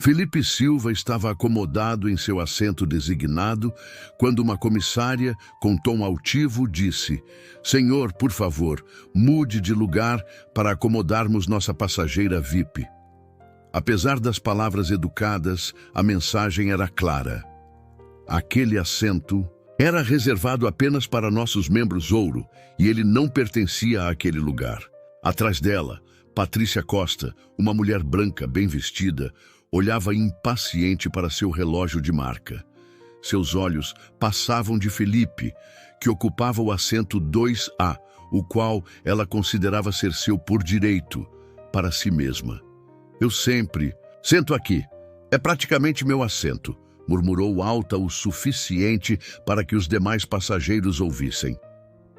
Felipe Silva estava acomodado em seu assento designado quando uma comissária, com tom altivo, disse: "Senhor, por favor, mude de lugar para acomodarmos nossa passageira VIP." Apesar das palavras educadas, a mensagem era clara. Aquele assento era reservado apenas para nossos membros ouro e ele não pertencia àquele lugar. Atrás dela, Patrícia Costa, uma mulher branca bem vestida, olhava impaciente para seu relógio de marca. Seus olhos passavam de Felipe, que ocupava o assento 2A, o qual ela considerava ser seu por direito, para si mesma. "Eu sempre sento aqui. É praticamente meu assento", murmurou alta o suficiente para que os demais passageiros ouvissem.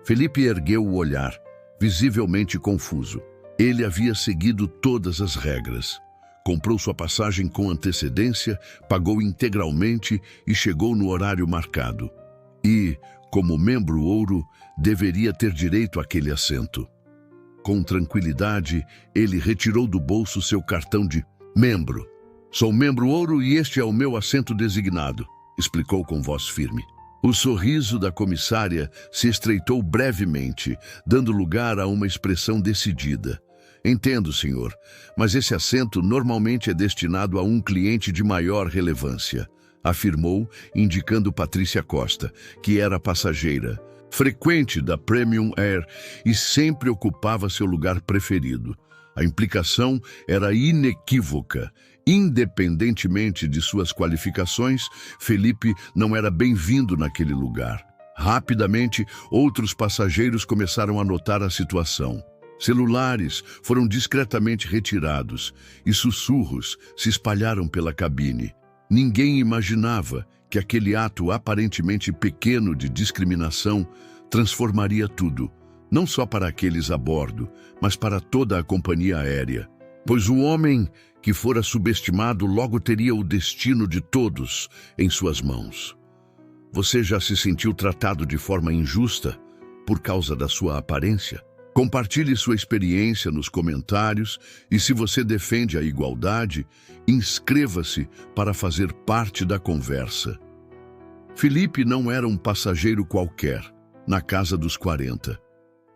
Felipe ergueu o olhar, visivelmente confuso. Ele havia seguido todas as regras. Comprou sua passagem com antecedência, pagou integralmente e chegou no horário marcado. E, como membro ouro, deveria ter direito àquele assento. Com tranquilidade, ele retirou do bolso seu cartão de membro. "Sou membro ouro e este é o meu assento designado", explicou com voz firme. O sorriso da comissária se estreitou brevemente, dando lugar a uma expressão decidida. "Entendo, senhor, mas esse assento normalmente é destinado a um cliente de maior relevância", afirmou, indicando Patrícia Costa, que era passageira, frequente da Premium Air e sempre ocupava seu lugar preferido. A implicação era inequívoca. Independentemente de suas qualificações, Felipe não era bem-vindo naquele lugar. Rapidamente, outros passageiros começaram a notar a situação. Celulares foram discretamente retirados e sussurros se espalharam pela cabine. Ninguém imaginava que aquele ato aparentemente pequeno de discriminação transformaria tudo, não só para aqueles a bordo, mas para toda a companhia aérea. Pois o homem que fora subestimado logo teria o destino de todos em suas mãos. Você já se sentiu tratado de forma injusta por causa da sua aparência? Compartilhe sua experiência nos comentários e, se você defende a igualdade, inscreva-se para fazer parte da conversa. Felipe não era um passageiro qualquer, na casa dos 40.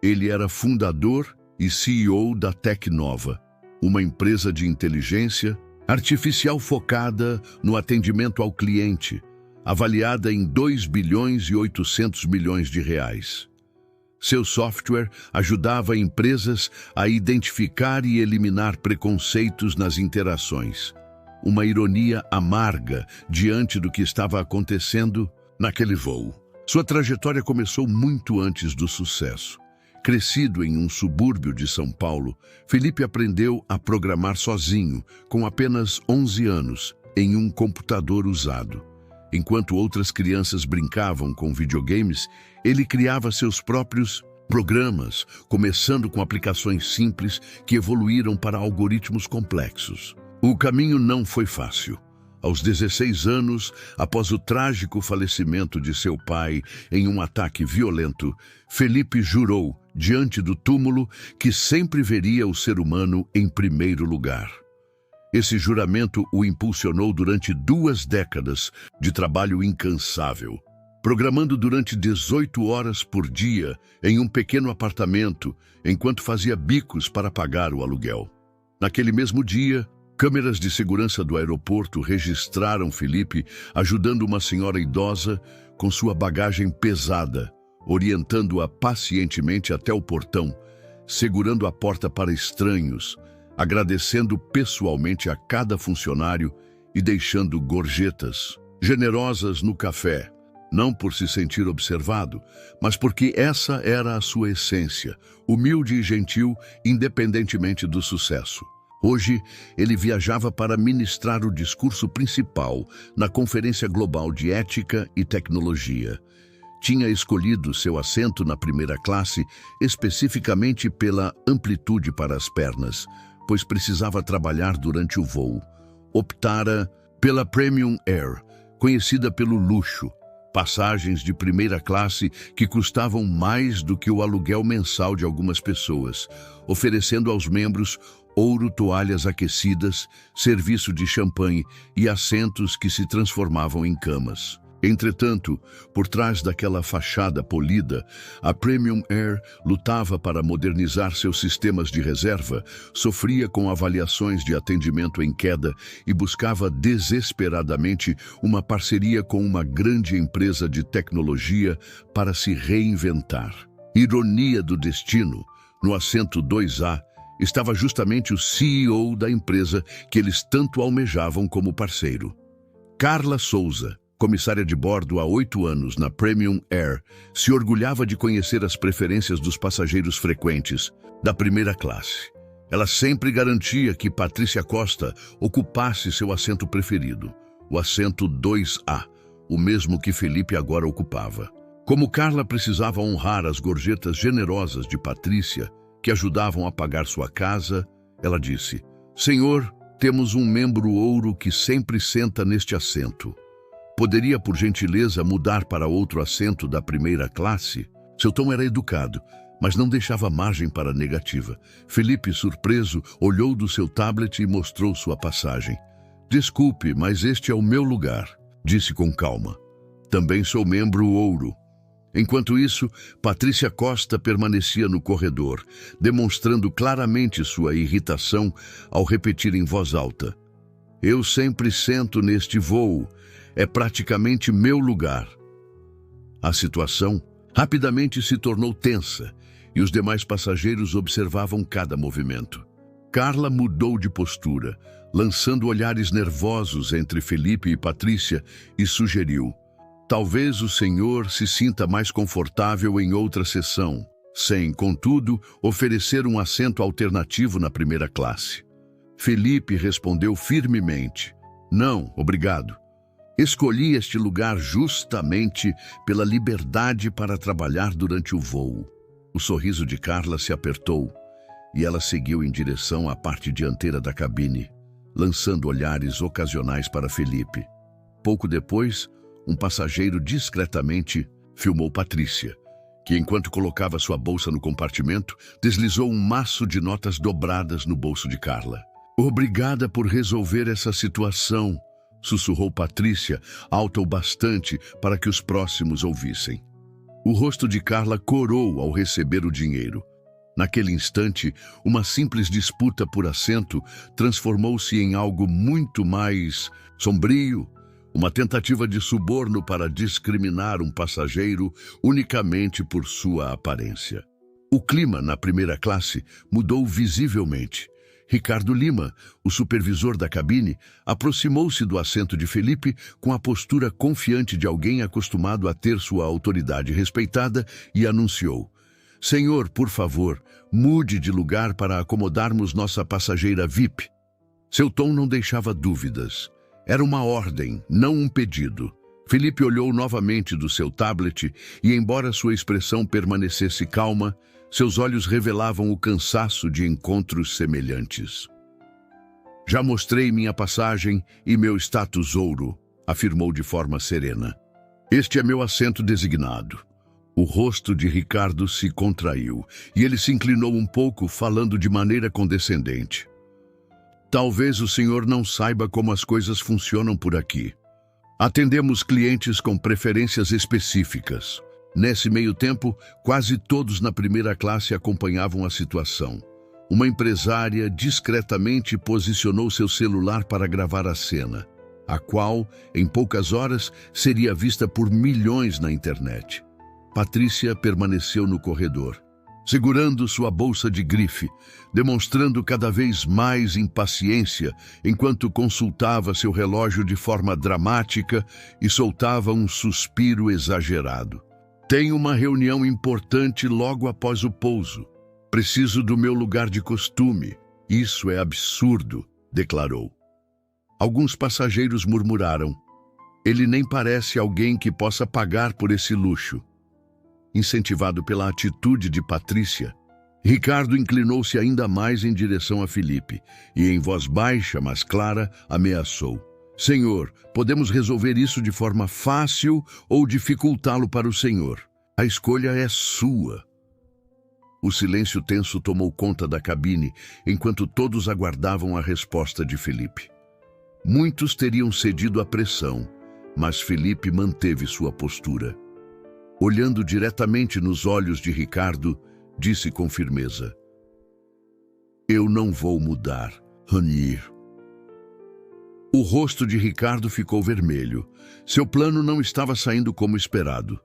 Ele era fundador e CEO da Tecnova, uma empresa de inteligência artificial focada no atendimento ao cliente, avaliada em 2,8 bilhões de reais. Seu software ajudava empresas a identificar e eliminar preconceitos nas interações. Uma ironia amarga diante do que estava acontecendo naquele voo. Sua trajetória começou muito antes do sucesso. Crescido em um subúrbio de São Paulo, Felipe aprendeu a programar sozinho, com apenas 11 anos, em um computador usado. Enquanto outras crianças brincavam com videogames, ele criava seus próprios programas, começando com aplicações simples que evoluíram para algoritmos complexos. O caminho não foi fácil. Aos 16 anos, após o trágico falecimento de seu pai em um ataque violento, Felipe jurou, diante do túmulo, que sempre veria o ser humano em primeiro lugar. Esse juramento o impulsionou durante 2 décadas de trabalho incansável, programando durante 18 horas por dia em um pequeno apartamento, enquanto fazia bicos para pagar o aluguel. Naquele mesmo dia, câmeras de segurança do aeroporto registraram Felipe ajudando uma senhora idosa com sua bagagem pesada, orientando-a pacientemente até o portão, segurando a porta para estranhos, agradecendo pessoalmente a cada funcionário e deixando gorjetas generosas no café, não por se sentir observado, mas porque essa era a sua essência, humilde e gentil, independentemente do sucesso. Hoje, ele viajava para ministrar o discurso principal na Conferência Global de Ética e Tecnologia. Tinha escolhido seu assento na primeira classe especificamente pela amplitude para as pernas, pois precisava trabalhar durante o voo. Optara pela Premium Air, conhecida pelo luxo, passagens de primeira classe que custavam mais do que o aluguel mensal de algumas pessoas, oferecendo aos membros ouro, toalhas aquecidas, serviço de champanhe e assentos que se transformavam em camas. Entretanto, por trás daquela fachada polida, a Premium Air lutava para modernizar seus sistemas de reserva, sofria com avaliações de atendimento em queda e buscava desesperadamente uma parceria com uma grande empresa de tecnologia para se reinventar. Ironia do destino, no assento 2A, estava justamente o CEO da empresa que eles tanto almejavam como parceiro. Carla Souza, comissária de bordo há 8 anos na Premium Air, se orgulhava de conhecer as preferências dos passageiros frequentes da primeira classe. Ela sempre garantia que Patrícia Costa ocupasse seu assento preferido, o assento 2A, o mesmo que Felipe agora ocupava. Como Carla precisava honrar as gorjetas generosas de Patrícia, que ajudavam a pagar sua casa, ela disse: "Senhor, temos um membro ouro que sempre senta neste assento. Poderia, por gentileza, mudar para outro assento da primeira classe?" Seu tom era educado, mas não deixava margem para negativa. Felipe, surpreso, olhou do seu tablet e mostrou sua passagem. "Desculpe, mas este é o meu lugar", disse com calma. "Também sou membro ouro." Enquanto isso, Patrícia Costa permanecia no corredor, demonstrando claramente sua irritação ao repetir em voz alta: "Eu sempre sento neste voo. É praticamente meu lugar." A situação rapidamente se tornou tensa e os demais passageiros observavam cada movimento. Carla mudou de postura, lançando olhares nervosos entre Felipe e Patrícia, e sugeriu: "Talvez o senhor se sinta mais confortável em outra seção, sem, contudo, oferecer um assento alternativo na primeira classe." Felipe respondeu firmemente: "Não, obrigado. Escolhi este lugar justamente pela liberdade para trabalhar durante o voo." O sorriso de Carla se apertou e ela seguiu em direção à parte dianteira da cabine, lançando olhares ocasionais para Felipe. Pouco depois, um passageiro discretamente filmou Patrícia, que, enquanto colocava sua bolsa no compartimento, deslizou um maço de notas dobradas no bolso de Carla. "Obrigada por resolver essa situação", sussurrou Patrícia, alta o bastante para que os próximos ouvissem. O rosto de Carla corou ao receber o dinheiro. Naquele instante, uma simples disputa por assento transformou-se em algo muito mais sombrio, uma tentativa de suborno para discriminar um passageiro unicamente por sua aparência. O clima na primeira classe mudou visivelmente. Ricardo Lima, o supervisor da cabine, aproximou-se do assento de Felipe com a postura confiante de alguém acostumado a ter sua autoridade respeitada e anunciou: "Senhor, por favor, mude de lugar para acomodarmos nossa passageira VIP." Seu tom não deixava dúvidas. Era uma ordem, não um pedido. Felipe olhou novamente do seu tablet e, embora sua expressão permanecesse calma, seus olhos revelavam o cansaço de encontros semelhantes. "Já mostrei minha passagem e meu status ouro", afirmou de forma serena. "Este é meu assento designado." O rosto de Ricardo se contraiu e ele se inclinou um pouco, falando de maneira condescendente: "Talvez o senhor não saiba como as coisas funcionam por aqui. Atendemos clientes com preferências específicas." Nesse meio tempo, quase todos na primeira classe acompanhavam a situação. Uma empresária discretamente posicionou seu celular para gravar a cena, a qual, em poucas horas, seria vista por milhões na internet. Patrícia permaneceu no corredor, segurando sua bolsa de grife, demonstrando cada vez mais impaciência enquanto consultava seu relógio de forma dramática e soltava um suspiro exagerado. "Tenho uma reunião importante logo após o pouso. Preciso do meu lugar de costume. Isso é absurdo", declarou. Alguns passageiros murmuraram: "Ele nem parece alguém que possa pagar por esse luxo." Incentivado pela atitude de Patrícia, Ricardo inclinou-se ainda mais em direção a Felipe e, em voz baixa, mas clara, ameaçou: "Senhor, podemos resolver isso de forma fácil ou dificultá-lo para o senhor. A escolha é sua." O silêncio tenso tomou conta da cabine, enquanto todos aguardavam a resposta de Felipe. Muitos teriam cedido à pressão, mas Felipe manteve sua postura. Olhando diretamente nos olhos de Ricardo, disse com firmeza: "Eu não vou mudar, Ranir." O rosto de Ricardo ficou vermelho. Seu plano não estava saindo como esperado.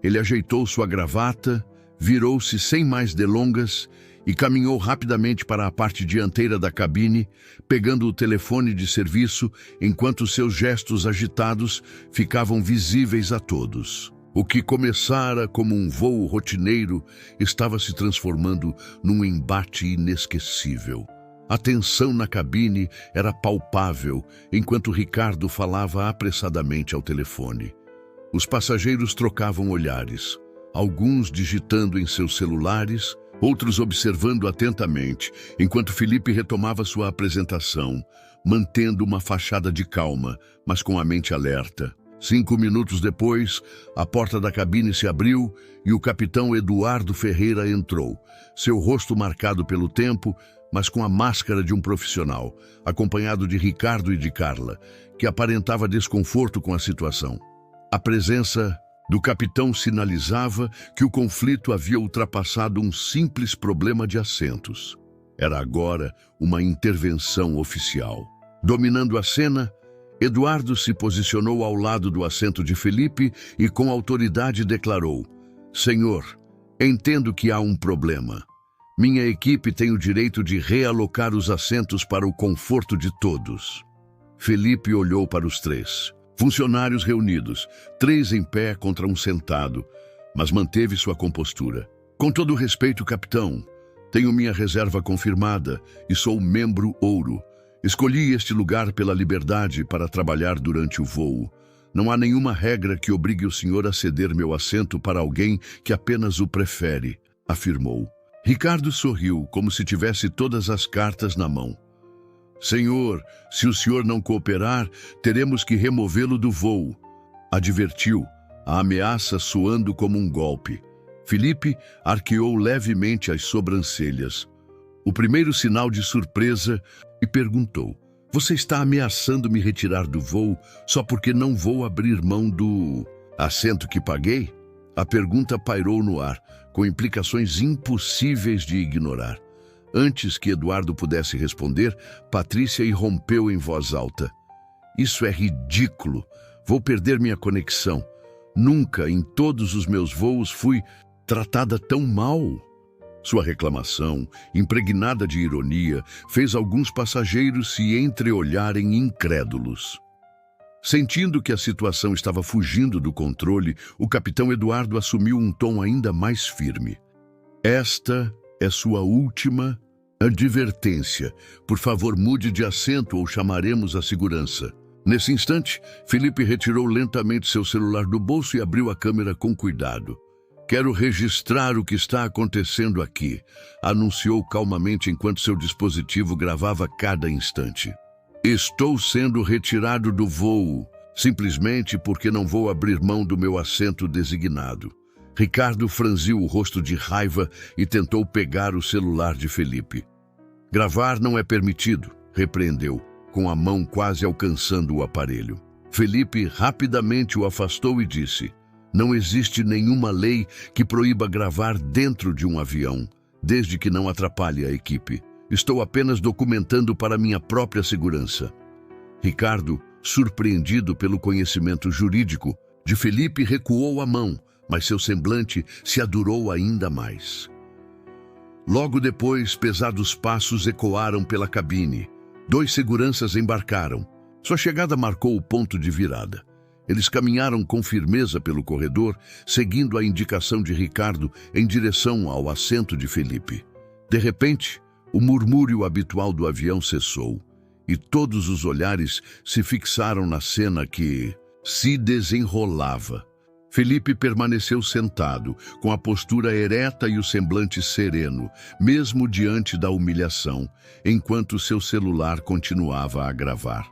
Ele ajeitou sua gravata, virou-se sem mais delongas e caminhou rapidamente para a parte dianteira da cabine, pegando o telefone de serviço enquanto seus gestos agitados ficavam visíveis a todos. O que começara como um voo rotineiro estava se transformando num embate inesquecível. A tensão na cabine era palpável enquanto Ricardo falava apressadamente ao telefone. Os passageiros trocavam olhares, alguns digitando em seus celulares, outros observando atentamente, enquanto Felipe retomava sua apresentação, mantendo uma fachada de calma, mas com a mente alerta. 5 minutos depois, a porta da cabine se abriu e o capitão Eduardo Ferreira entrou, seu rosto marcado pelo tempo, mas com a máscara de um profissional, acompanhado de Ricardo e de Carla, que aparentava desconforto com a situação. A presença do capitão sinalizava que o conflito havia ultrapassado um simples problema de assentos. Era agora uma intervenção oficial. Dominando a cena, Eduardo se posicionou ao lado do assento de Felipe e com autoridade declarou: "Senhor, entendo que há um problema. Minha equipe tem o direito de realocar os assentos para o conforto de todos." Felipe olhou para os 3 funcionários reunidos, 3 em pé contra um sentado, mas manteve sua compostura. "Com todo o respeito, capitão, tenho minha reserva confirmada e sou membro ouro. Escolhi este lugar pela liberdade para trabalhar durante o voo. Não há nenhuma regra que obrigue o senhor a ceder meu assento para alguém que apenas o prefere", afirmou. Ricardo sorriu, como se tivesse todas as cartas na mão. "Senhor, se o senhor não cooperar, teremos que removê-lo do voo", advertiu, a ameaça soando como um golpe. Felipe arqueou levemente as sobrancelhas, o primeiro sinal de surpresa, e perguntou: "Você está ameaçando me retirar do voo só porque não vou abrir mão do assento que paguei?" A pergunta pairou no ar, com implicações impossíveis de ignorar. Antes que Eduardo pudesse responder, Patrícia irrompeu em voz alta: "Isso é ridículo. Vou perder minha conexão. Nunca, em todos os meus voos, fui tratada tão mal." Sua reclamação, impregnada de ironia, fez alguns passageiros se entreolharem incrédulos. Sentindo que a situação estava fugindo do controle, o capitão Eduardo assumiu um tom ainda mais firme. "Esta é sua última advertência. Por favor, mude de assento ou chamaremos a segurança." Nesse instante, Felipe retirou lentamente seu celular do bolso e abriu a câmera com cuidado. "Quero registrar o que está acontecendo aqui", anunciou calmamente enquanto seu dispositivo gravava cada instante. "Estou sendo retirado do voo, simplesmente porque não vou abrir mão do meu assento designado." Ricardo franziu o rosto de raiva e tentou pegar o celular de Felipe. "Gravar não é permitido", repreendeu, com a mão quase alcançando o aparelho. Felipe rapidamente o afastou e disse: "Não existe nenhuma lei que proíba gravar dentro de um avião, desde que não atrapalhe a equipe. Estou apenas documentando para minha própria segurança." Ricardo, surpreendido pelo conhecimento jurídico de Felipe, recuou a mão, mas seu semblante se adurou ainda mais. Logo depois, pesados passos ecoaram pela cabine. 2 seguranças embarcaram. Sua chegada marcou o ponto de virada. Eles caminharam com firmeza pelo corredor, seguindo a indicação de Ricardo em direção ao assento de Felipe. De repente, o murmúrio habitual do avião cessou, e todos os olhares se fixaram na cena que se desenrolava. Felipe permaneceu sentado, com a postura ereta e o semblante sereno, mesmo diante da humilhação, enquanto seu celular continuava a gravar.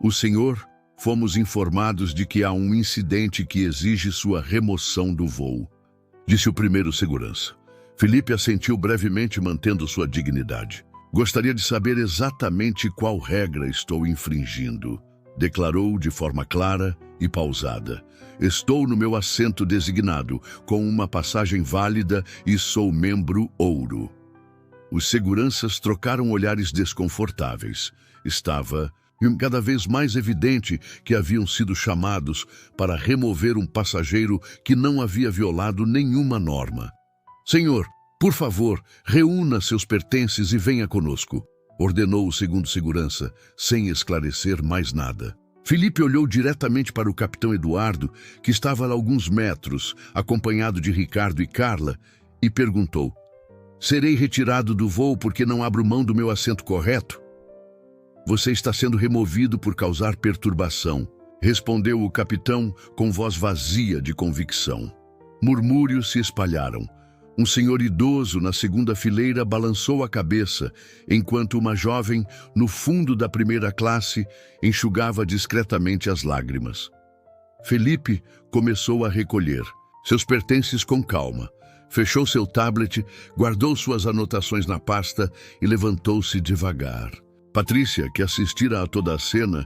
"O senhor, fomos informados de que há um incidente que exige sua remoção do voo", disse o primeiro segurança. Felipe assentiu brevemente, mantendo sua dignidade. Gostaria de saber exatamente qual regra estou infringindo, declarou de forma clara e pausada. Estou no meu assento designado, com uma passagem válida e sou membro ouro. Os seguranças trocaram olhares desconfortáveis. Estava cada vez mais evidente que haviam sido chamados para remover um passageiro que não havia violado nenhuma norma. Senhor, por favor, reúna seus pertences e venha conosco, ordenou o segundo segurança, sem esclarecer mais nada. Felipe olhou diretamente para o capitão Eduardo, que estava a alguns metros, acompanhado de Ricardo e Carla, e perguntou: serei retirado do voo porque não abro mão do meu assento correto? Você está sendo removido por causar perturbação, respondeu o capitão com voz vazia de convicção. Murmúrios se espalharam. Um senhor idoso na segunda fileira balançou a cabeça, enquanto uma jovem, no fundo da primeira classe, enxugava discretamente as lágrimas. Felipe começou a recolher seus pertences com calma. Fechou seu tablet, guardou suas anotações na pasta e levantou-se devagar. Patrícia, que assistira a toda a cena,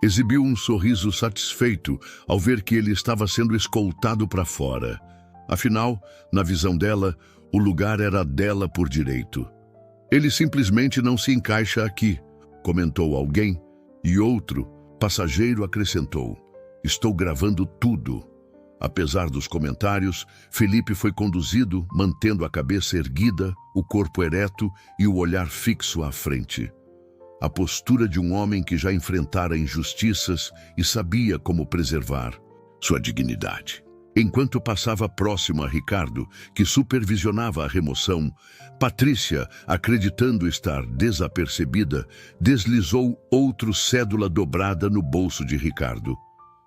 exibiu um sorriso satisfeito ao ver que ele estava sendo escoltado para fora. Afinal, na visão dela, o lugar era dela por direito. Ele simplesmente não se encaixa aqui, comentou alguém, e outro passageiro acrescentou: estou gravando tudo. Apesar dos comentários, Felipe foi conduzido, mantendo a cabeça erguida, o corpo ereto e o olhar fixo à frente. A postura de um homem que já enfrentara injustiças e sabia como preservar sua dignidade. Enquanto passava próximo a Ricardo, que supervisionava a remoção, Patrícia, acreditando estar desapercebida, deslizou outra cédula dobrada no bolso de Ricardo.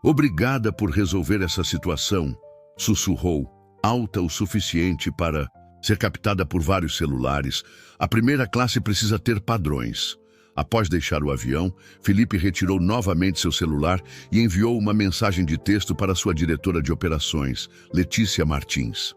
Obrigada por resolver essa situação, sussurrou, alta o suficiente para ser captada por vários celulares. A primeira classe precisa ter padrões. Após deixar o avião, Felipe retirou novamente seu celular e enviou uma mensagem de texto para sua diretora de operações, Letícia Martins.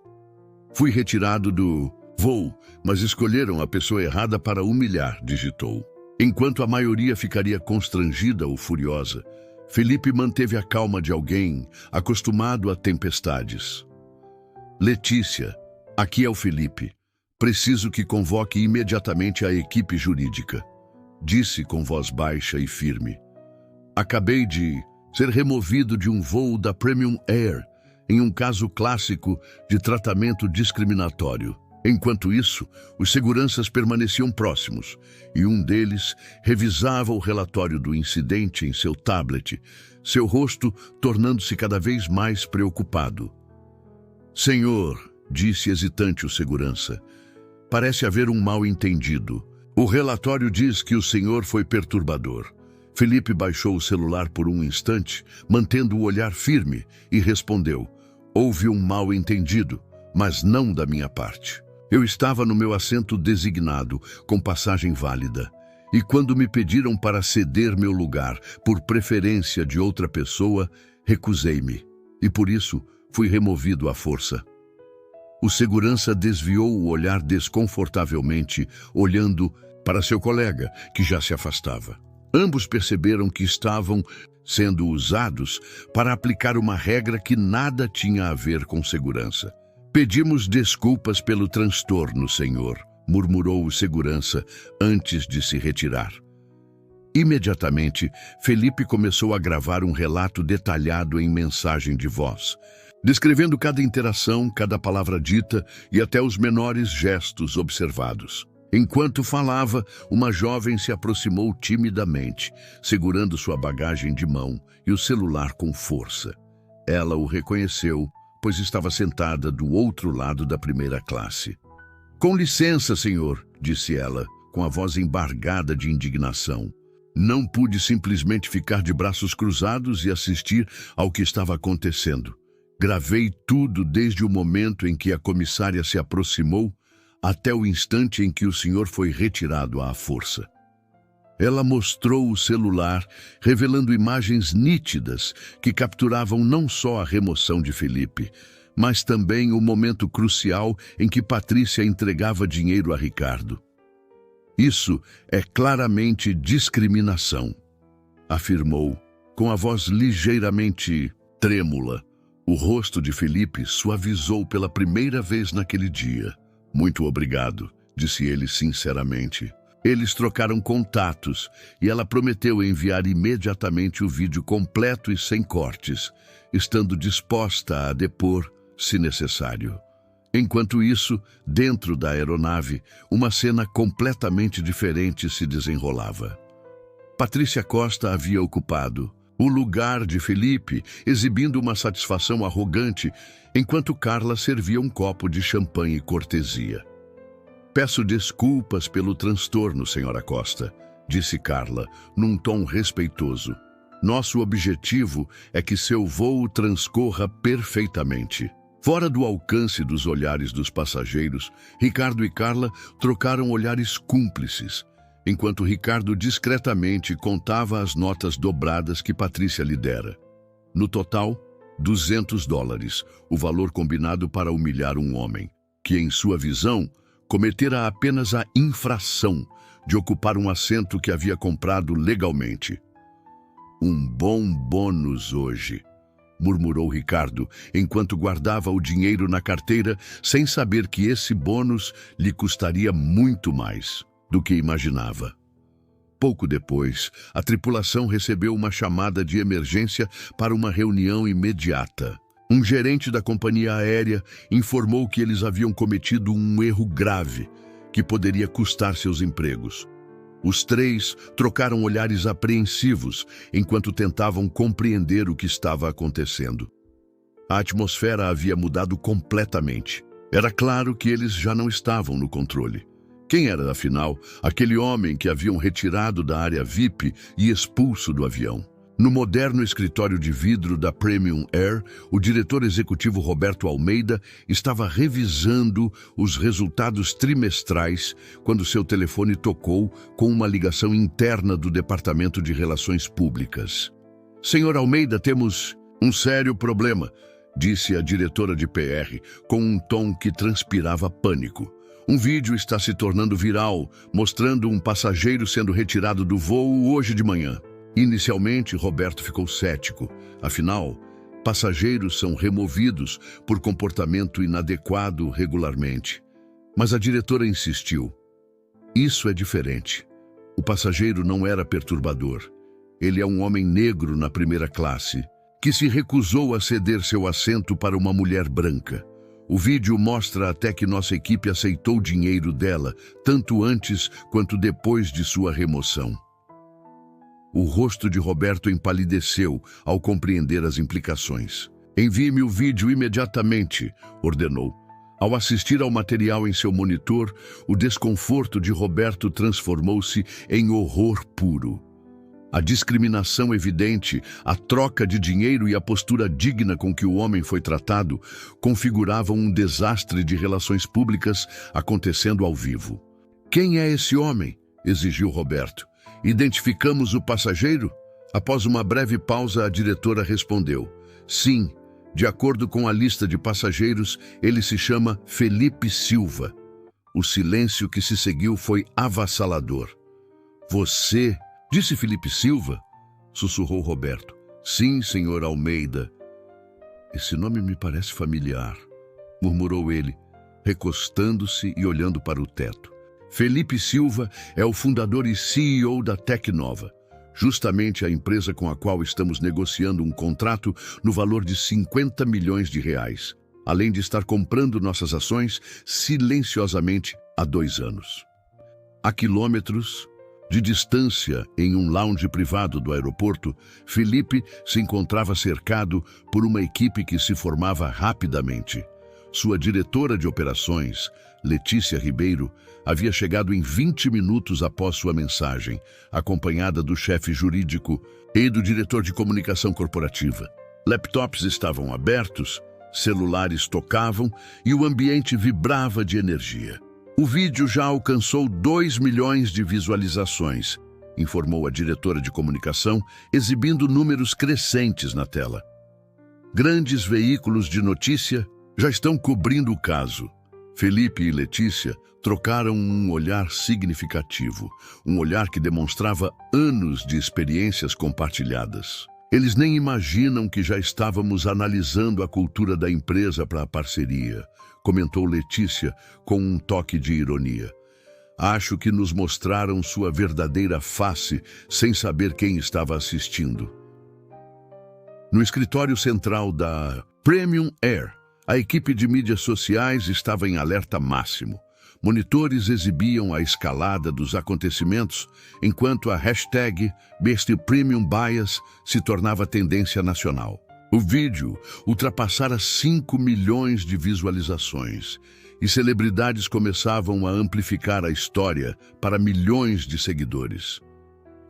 Fui retirado do voo, mas escolheram a pessoa errada para humilhar, digitou. Enquanto a maioria ficaria constrangida ou furiosa, Felipe manteve a calma de alguém acostumado a tempestades. Letícia, aqui é o Felipe. Preciso que convoque imediatamente a equipe jurídica. Disse com voz baixa e firme. Acabei de ser removido de um voo da Premium Air em um caso clássico de tratamento discriminatório. Enquanto isso, os seguranças permaneciam próximos e um deles revisava o relatório do incidente em seu tablet, seu rosto tornando-se cada vez mais preocupado. Senhor, disse hesitante o segurança, parece haver um mal-entendido. O relatório diz que o senhor foi perturbador. Felipe baixou o celular por um instante, mantendo o olhar firme, e respondeu: houve um mal-entendido, mas não da minha parte. Eu estava no meu assento designado, com passagem válida, e quando me pediram para ceder meu lugar, por preferência de outra pessoa, recusei-me, e por isso fui removido à força. O segurança desviou o olhar desconfortavelmente, olhando para seu colega, que já se afastava. Ambos perceberam que estavam sendo usados para aplicar uma regra que nada tinha a ver com segurança. Pedimos desculpas pelo transtorno, senhor, murmurou o segurança antes de se retirar. Imediatamente, Felipe começou a gravar um relato detalhado em mensagem de voz, descrevendo cada interação, cada palavra dita e até os menores gestos observados. Enquanto falava, uma jovem se aproximou timidamente, segurando sua bagagem de mão e o celular com força. Ela o reconheceu, pois estava sentada do outro lado da primeira classe. Com licença, senhor, disse ela, com a voz embargada de indignação. Não pude simplesmente ficar de braços cruzados e assistir ao que estava acontecendo. Gravei tudo desde o momento em que a comissária se aproximou até o instante em que o senhor foi retirado à força. Ela mostrou o celular, revelando imagens nítidas que capturavam não só a remoção de Felipe, mas também o momento crucial em que Patrícia entregava dinheiro a Ricardo. Isso é claramente discriminação, afirmou, com a voz ligeiramente trêmula. O rosto de Felipe suavizou pela primeira vez naquele dia. Muito obrigado, disse ele sinceramente. Eles trocaram contatos e ela prometeu enviar imediatamente o vídeo completo e sem cortes, estando disposta a depor, se necessário. Enquanto isso, dentro da aeronave, uma cena completamente diferente se desenrolava. Patrícia Costa havia ocupado o lugar de Felipe, exibindo uma satisfação arrogante, enquanto Carla servia um copo de champanhe cortesia. Peço desculpas pelo transtorno, senhora Costa, disse Carla, num tom respeitoso. Nosso objetivo é que seu voo transcorra perfeitamente. Fora do alcance dos olhares dos passageiros, Ricardo e Carla trocaram olhares cúmplices, enquanto Ricardo discretamente contava as notas dobradas que Patrícia lhe dera. No total, $200, o valor combinado para humilhar um homem, que, em sua visão, cometera apenas a infração de ocupar um assento que havia comprado legalmente. Um bom bônus hoje, murmurou Ricardo, enquanto guardava o dinheiro na carteira, sem saber que esse bônus lhe custaria muito mais do que imaginava. Pouco depois, a tripulação recebeu uma chamada de emergência para uma reunião imediata. Um gerente da companhia aérea informou que eles haviam cometido um erro grave que poderia custar seus empregos. Os três trocaram olhares apreensivos enquanto tentavam compreender o que estava acontecendo. A atmosfera havia mudado completamente. Era claro que eles já não estavam no controle. Quem era, afinal, aquele homem que haviam retirado da área VIP e expulso do avião? No moderno escritório de vidro da Premium Air, o diretor executivo Roberto Almeida estava revisando os resultados trimestrais quando seu telefone tocou com uma ligação interna do Departamento de Relações Públicas. Senhor Almeida, temos um sério problema, disse a diretora de PR, com um tom que transpirava pânico. Um vídeo está se tornando viral, mostrando um passageiro sendo retirado do voo hoje de manhã. Inicialmente, Roberto ficou cético. Afinal, passageiros são removidos por comportamento inadequado regularmente. Mas a diretora insistiu. Isso é diferente. O passageiro não era perturbador. Ele é um homem negro na primeira classe, que se recusou a ceder seu assento para uma mulher branca. O vídeo mostra até que nossa equipe aceitou o dinheiro dela, tanto antes quanto depois de sua remoção. O rosto de Roberto empalideceu ao compreender as implicações. Envie-me o vídeo imediatamente, ordenou. Ao assistir ao material em seu monitor, o desconforto de Roberto transformou-se em horror puro. A discriminação evidente, a troca de dinheiro e a postura digna com que o homem foi tratado configuravam um desastre de relações públicas acontecendo ao vivo. Quem é esse homem? Exigiu Roberto. Identificamos o passageiro? Após uma breve pausa, a diretora respondeu. Sim, de acordo com a lista de passageiros, ele se chama Felipe Silva. O silêncio que se seguiu foi avassalador. Você, disse Felipe Silva? Sussurrou Roberto. Sim, senhor Almeida. Esse nome me parece familiar, murmurou ele, recostando-se e olhando para o teto. Felipe Silva é o fundador e CEO da Tecnova, justamente a empresa com a qual estamos negociando um contrato no valor de R$50 milhões, além de estar comprando nossas ações silenciosamente há 2 anos. A quilômetros de distância, em um lounge privado do aeroporto, Felipe se encontrava cercado por uma equipe que se formava rapidamente. Sua diretora de operações, Letícia Ribeiro, havia chegado em 20 minutos após sua mensagem, acompanhada do chefe jurídico e do diretor de comunicação corporativa. Laptops estavam abertos, celulares tocavam e o ambiente vibrava de energia. O vídeo já alcançou 2 milhões de visualizações, informou a diretora de comunicação, exibindo números crescentes na tela. Grandes veículos de notícia, Já estão cobrindo o caso. Felipe e Letícia trocaram um olhar significativo, um olhar que demonstrava anos de experiências compartilhadas. Eles nem imaginam que já estávamos analisando a cultura da empresa para a parceria, comentou Letícia com um toque de ironia. Acho que nos mostraram sua verdadeira face sem saber quem estava assistindo. No escritório central da Premium Air, a equipe de mídias sociais estava em alerta máximo. Monitores exibiam a escalada dos acontecimentos, enquanto a hashtag #BestPremiumBias se tornava tendência nacional. O vídeo ultrapassara 5 milhões de visualizações e celebridades começavam a amplificar a história para milhões de seguidores.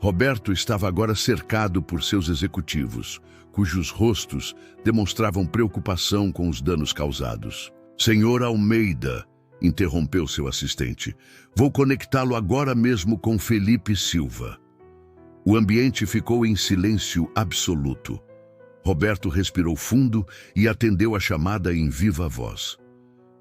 Roberto estava agora cercado por seus executivos, cujos rostos demonstravam preocupação com os danos causados. Senhor Almeida, interrompeu seu assistente, vou conectá-lo agora mesmo com Felipe Silva. O ambiente ficou em silêncio absoluto. Roberto respirou fundo e atendeu a chamada em viva voz.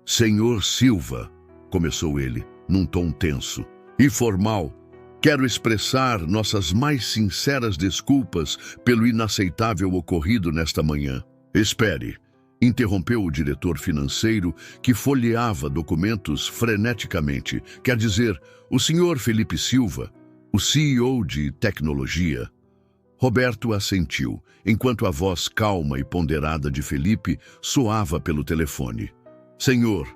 Senhor Silva, começou ele, num tom tenso e formal, quero expressar nossas mais sinceras desculpas pelo inaceitável ocorrido nesta manhã. Espere, interrompeu o diretor financeiro, que folheava documentos freneticamente. Quer dizer, o senhor Felipe Silva, o CEO de tecnologia. Roberto assentiu, enquanto a voz calma e ponderada de Felipe soava pelo telefone. Senhor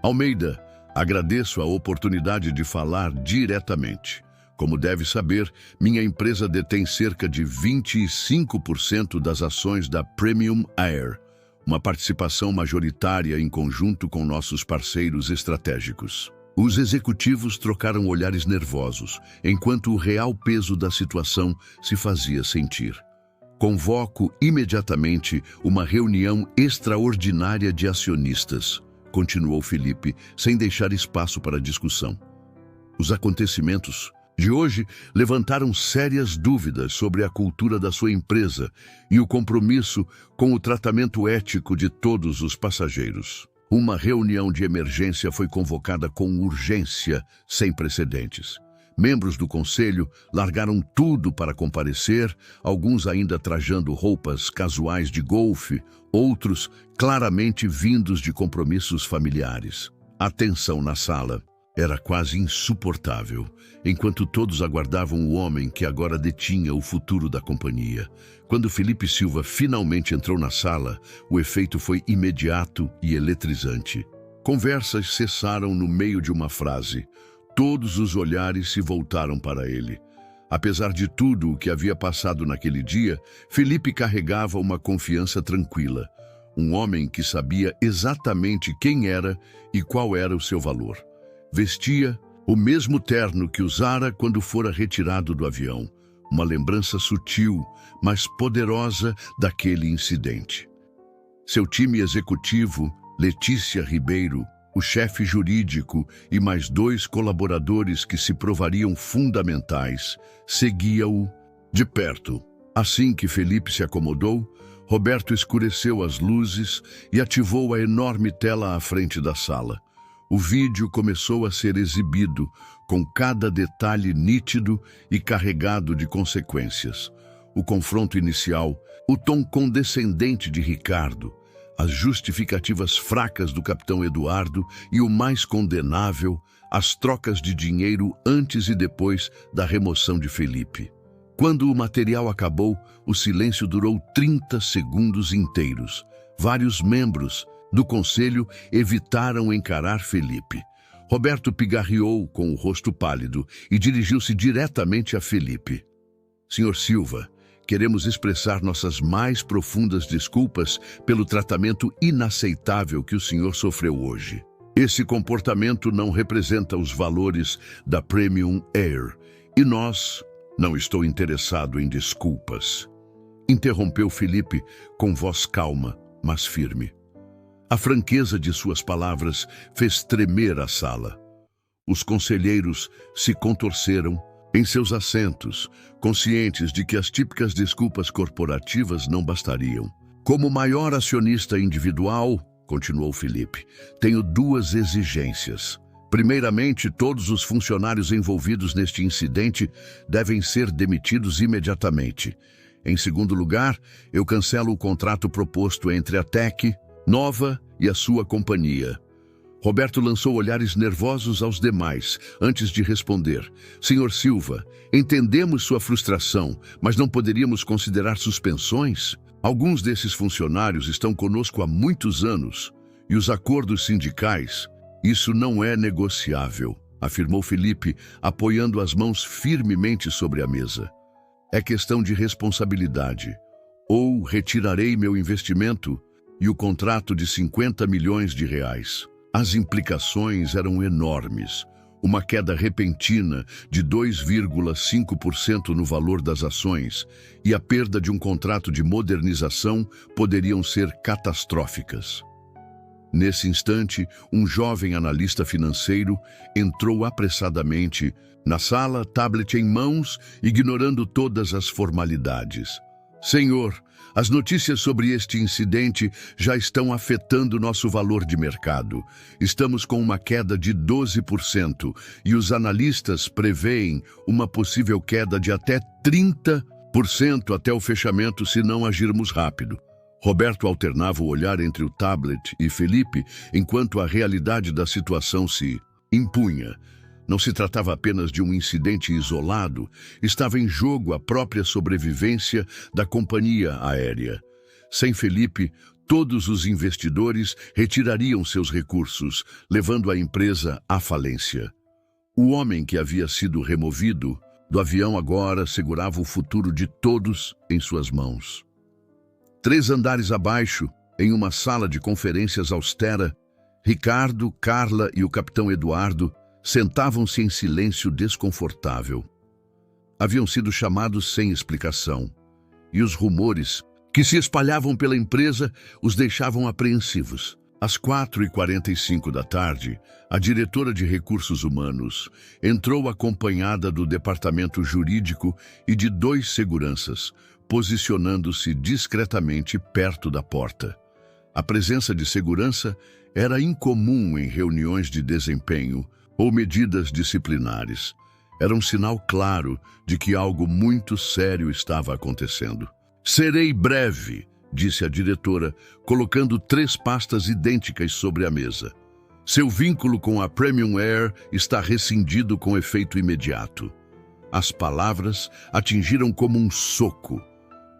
Almeida, agradeço a oportunidade de falar diretamente. Como deve saber, minha empresa detém cerca de 25% das ações da Premium Air, uma participação majoritária em conjunto com nossos parceiros estratégicos. Os executivos trocaram olhares nervosos, enquanto o real peso da situação se fazia sentir. Convoco imediatamente uma reunião extraordinária de acionistas, continuou Felipe, sem deixar espaço para discussão. Os acontecimentos de hoje levantaram sérias dúvidas sobre a cultura da sua empresa e o compromisso com o tratamento ético de todos os passageiros. Uma reunião de emergência foi convocada com urgência sem precedentes. Membros do conselho largaram tudo para comparecer, alguns ainda trajando roupas casuais de golfe, outros claramente vindos de compromissos familiares. A tensão na sala era quase insuportável, enquanto todos aguardavam o homem que agora detinha o futuro da companhia. Quando Felipe Silva finalmente entrou na sala, o efeito foi imediato e eletrizante. Conversas cessaram no meio de uma frase. Todos os olhares se voltaram para ele. Apesar de tudo o que havia passado naquele dia, Felipe carregava uma confiança tranquila. Um homem que sabia exatamente quem era e qual era o seu valor. Vestia o mesmo terno que usara quando fora retirado do avião, uma lembrança sutil, mas poderosa daquele incidente. Seu time executivo, Letícia Ribeiro, o chefe jurídico e mais 2 colaboradores que se provariam fundamentais, seguia-o de perto. Assim que Felipe se acomodou, Roberto escureceu as luzes e ativou a enorme tela à frente da sala. O vídeo começou a ser exibido, com cada detalhe nítido e carregado de consequências. O confronto inicial, o tom condescendente de Ricardo, as justificativas fracas do capitão Eduardo e o mais condenável, as trocas de dinheiro antes e depois da remoção de Felipe. Quando o material acabou, o silêncio durou 30 segundos inteiros. Vários membros do conselho evitaram encarar Felipe. Roberto pigarreou com o rosto pálido e dirigiu-se diretamente a Felipe. Senhor Silva, queremos expressar nossas mais profundas desculpas pelo tratamento inaceitável que o senhor sofreu hoje. Esse comportamento não representa os valores da Premium Air e não estou interessado em desculpas. Interrompeu Felipe com voz calma, mas firme. A franqueza de suas palavras fez tremer a sala. Os conselheiros se contorceram em seus assentos, conscientes de que as típicas desculpas corporativas não bastariam. Como maior acionista individual, continuou Felipe, tenho duas exigências. Primeiramente, todos os funcionários envolvidos neste incidente devem ser demitidos imediatamente. Em segundo lugar, eu cancelo o contrato proposto entre a Tec Nova e a sua companhia. Roberto lançou olhares nervosos aos demais, antes de responder. Senhor Silva, entendemos sua frustração, mas não poderíamos considerar suspensões? Alguns desses funcionários estão conosco há muitos anos, e os acordos sindicais, isso não é negociável, afirmou Felipe, apoiando as mãos firmemente sobre a mesa. É questão de responsabilidade. Ou retirarei meu investimento e o contrato de 50 milhões de reais. As implicações eram enormes. Uma queda repentina de 2,5% no valor das ações e a perda de um contrato de modernização poderiam ser catastróficas. Nesse instante, um jovem analista financeiro entrou apressadamente na sala, tablet em mãos, ignorando todas as formalidades. Senhor, as notícias sobre este incidente já estão afetando nosso valor de mercado. Estamos com uma queda de 12% e os analistas preveem uma possível queda de até 30% até o fechamento se não agirmos rápido. Roberto alternava o olhar entre o tablet e Felipe enquanto a realidade da situação se impunha. Não se tratava apenas de um incidente isolado, estava em jogo a própria sobrevivência da companhia aérea. Sem Felipe, todos os investidores retirariam seus recursos, levando a empresa à falência. O homem que havia sido removido do avião agora segurava o futuro de todos em suas mãos. 3 andares abaixo, em uma sala de conferências austera, Ricardo, Carla e o capitão Eduardo sentavam-se em silêncio desconfortável. Haviam sido chamados sem explicação, e os rumores que se espalhavam pela empresa os deixavam apreensivos. Às 4h45 da tarde, a diretora de Recursos Humanos entrou acompanhada do departamento jurídico e de 2 seguranças, posicionando-se discretamente perto da porta. A presença de segurança era incomum em reuniões de desempenho ou medidas disciplinares. Era um sinal claro de que algo muito sério estava acontecendo. Serei breve, disse a diretora, colocando 3 pastas idênticas sobre a mesa. Seu vínculo com a Premium Air está rescindido com efeito imediato. As palavras atingiram como um soco.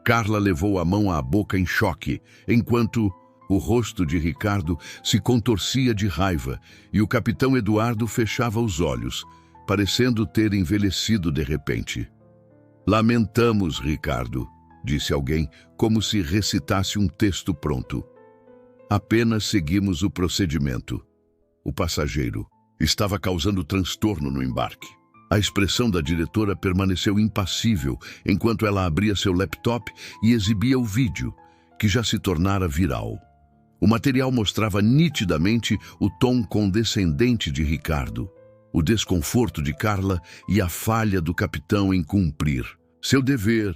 Carla levou a mão à boca em choque, enquanto o rosto de Ricardo se contorcia de raiva e o capitão Eduardo fechava os olhos, parecendo ter envelhecido de repente. Lamentamos, Ricardo, disse alguém, como se recitasse um texto pronto. Apenas seguimos o procedimento. O passageiro estava causando transtorno no embarque. A expressão da diretora permaneceu impassível enquanto ela abria seu laptop e exibia o vídeo, que já se tornara viral. O material mostrava nitidamente o tom condescendente de Ricardo, o desconforto de Carla e a falha do capitão em cumprir seu dever.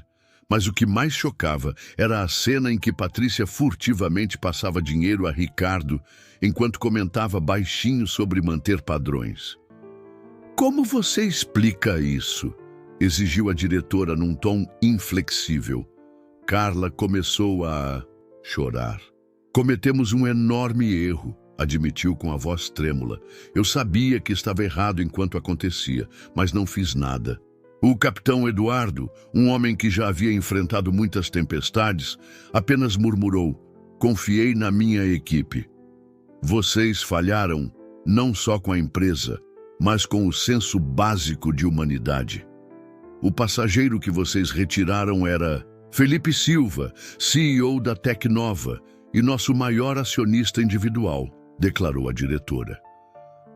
Mas o que mais chocava era a cena em que Patrícia furtivamente passava dinheiro a Ricardo, enquanto comentava baixinho sobre manter padrões. Como você explica isso? Exigiu a diretora num tom inflexível. Carla começou a chorar. Cometemos um enorme erro, admitiu com a voz trêmula. Eu sabia que estava errado enquanto acontecia, mas não fiz nada. O capitão Eduardo, um homem que já havia enfrentado muitas tempestades, apenas murmurou: confiei na minha equipe. Vocês falharam não só com a empresa, mas com o senso básico de humanidade. O passageiro que vocês retiraram era Felipe Silva, CEO da Tec Nova e nosso maior acionista individual, declarou a diretora.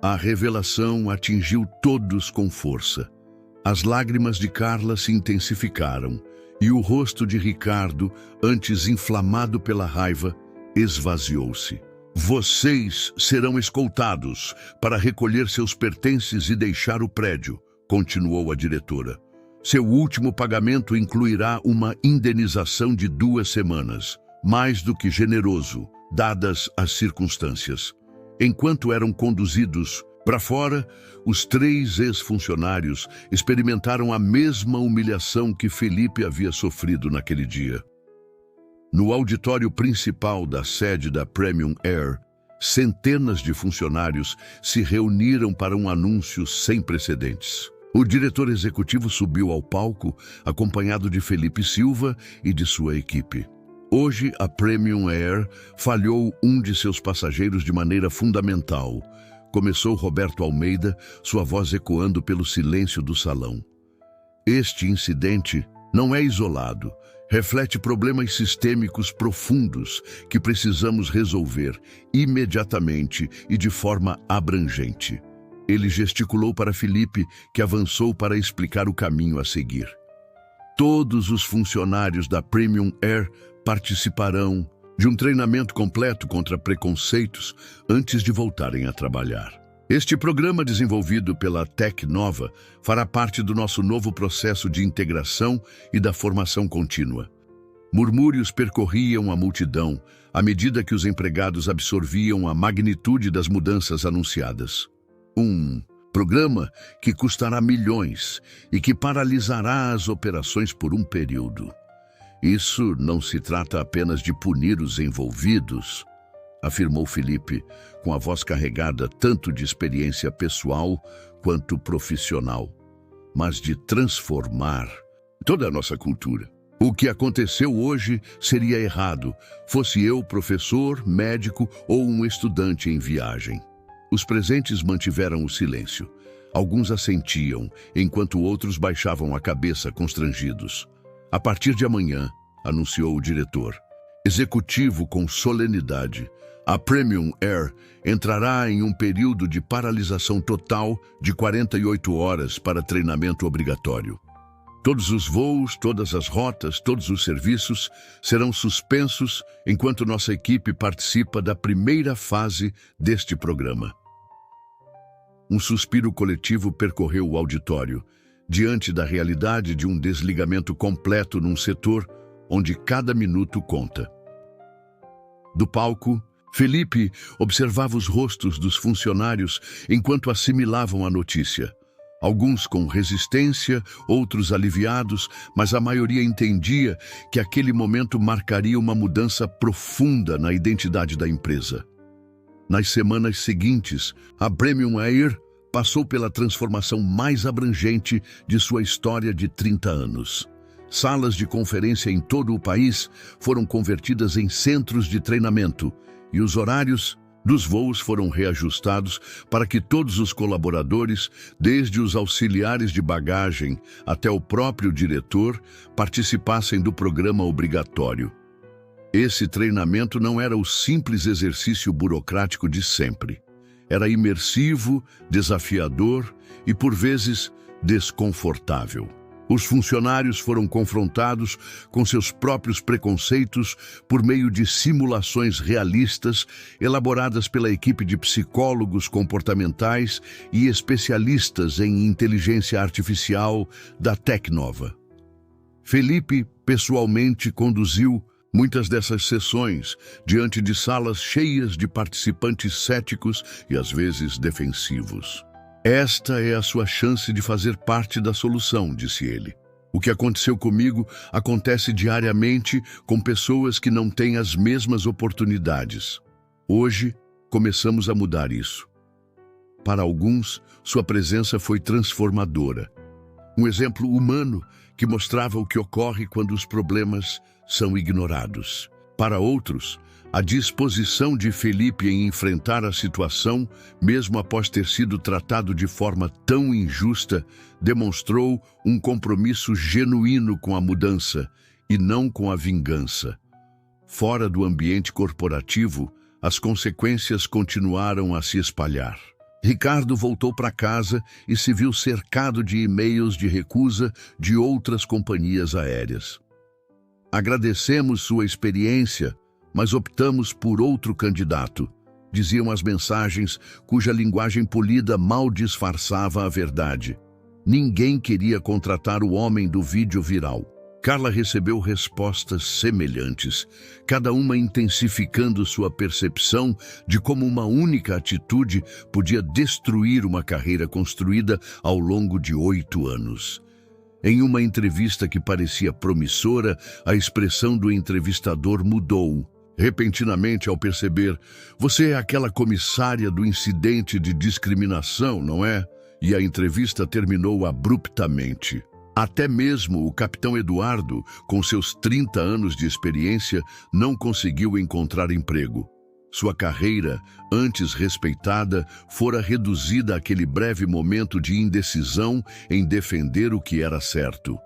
A revelação atingiu todos com força. As lágrimas de Carla se intensificaram e o rosto de Ricardo, antes inflamado pela raiva, esvaziou-se. Vocês serão escoltados para recolher seus pertences e deixar o prédio, continuou a diretora. Seu último pagamento incluirá uma indenização de 2 semanas. mais do que generoso, dadas as circunstâncias. Enquanto eram conduzidos para fora, os 3 ex-funcionários experimentaram a mesma humilhação que Felipe havia sofrido naquele dia. No auditório principal da sede da Premium Air, centenas de funcionários se reuniram para um anúncio sem precedentes. O diretor executivo subiu ao palco, acompanhado de Felipe Silva e de sua equipe. Hoje, a Premium Air falhou um de seus passageiros de maneira fundamental. Começou Roberto Almeida, sua voz ecoando pelo silêncio do salão. Este incidente não é isolado. Reflete problemas sistêmicos profundos que precisamos resolver imediatamente e de forma abrangente. Ele gesticulou para Felipe, que avançou para explicar o caminho a seguir. Todos os funcionários da Premium Air participarão de um treinamento completo contra preconceitos antes de voltarem a trabalhar. Este programa, desenvolvido pela Tecnova, fará parte do nosso novo processo de integração e da formação contínua. Murmúrios percorriam a multidão à medida que os empregados absorviam a magnitude das mudanças anunciadas. Um programa que custará milhões e que paralisará as operações por um período. Isso não se trata apenas de punir os envolvidos, afirmou Felipe, com a voz carregada tanto de experiência pessoal quanto profissional, mas de transformar toda a nossa cultura. O que aconteceu hoje seria errado, fosse eu professor, médico ou um estudante em viagem. Os presentes mantiveram o silêncio. Alguns assentiam, enquanto outros baixavam a cabeça constrangidos. A partir de amanhã, anunciou o diretor executivo com solenidade, a Premium Air entrará em um período de paralisação total de 48 horas para treinamento obrigatório. Todos os voos, todas as rotas, todos os serviços serão suspensos enquanto nossa equipe participa da primeira fase deste programa. Um suspiro coletivo percorreu o auditório, diante da realidade de um desligamento completo num setor onde cada minuto conta. Do palco, Felipe observava os rostos dos funcionários enquanto assimilavam a notícia. Alguns com resistência, outros aliviados, mas a maioria entendia que aquele momento marcaria uma mudança profunda na identidade da empresa. Nas semanas seguintes, a Premium Air passou pela transformação mais abrangente de sua história de 30 anos. Salas de conferência em todo o país foram convertidas em centros de treinamento e os horários dos voos foram reajustados para que todos os colaboradores, desde os auxiliares de bagagem até o próprio diretor, participassem do programa obrigatório. Esse treinamento não era o simples exercício burocrático de sempre. Era imersivo, desafiador e, por vezes, desconfortável. Os funcionários foram confrontados com seus próprios preconceitos por meio de simulações realistas elaboradas pela equipe de psicólogos comportamentais e especialistas em inteligência artificial da Tecnova. Felipe, pessoalmente, conduziu muitas dessas sessões diante de salas cheias de participantes céticos e, às vezes, defensivos. Esta é a sua chance de fazer parte da solução, disse ele. O que aconteceu comigo acontece diariamente com pessoas que não têm as mesmas oportunidades. Hoje, começamos a mudar isso. Para alguns, sua presença foi transformadora. Um exemplo humano que mostrava o que ocorre quando os problemas são ignorados. Para outros, a disposição de Felipe em enfrentar a situação, mesmo após ter sido tratado de forma tão injusta, demonstrou um compromisso genuíno com a mudança e não com a vingança. Fora do ambiente corporativo, as consequências continuaram a se espalhar. Ricardo voltou para casa e se viu cercado de e-mails de recusa de outras companhias aéreas. Agradecemos sua experiência, mas optamos por outro candidato, diziam as mensagens cuja linguagem polida mal disfarçava a verdade. Ninguém queria contratar o homem do vídeo viral. Carla recebeu respostas semelhantes, cada uma intensificando sua percepção de como uma única atitude podia destruir uma carreira construída ao longo de 8 anos. Em uma entrevista que parecia promissora, a expressão do entrevistador mudou. Repentinamente, ao perceber, "Você é aquela comissária do incidente de discriminação, não é?" E a entrevista terminou abruptamente. Até mesmo o capitão Eduardo, com seus 30 anos de experiência, não conseguiu encontrar emprego. Sua carreira, antes respeitada, fora reduzida àquele breve momento de indecisão em defender o que era certo.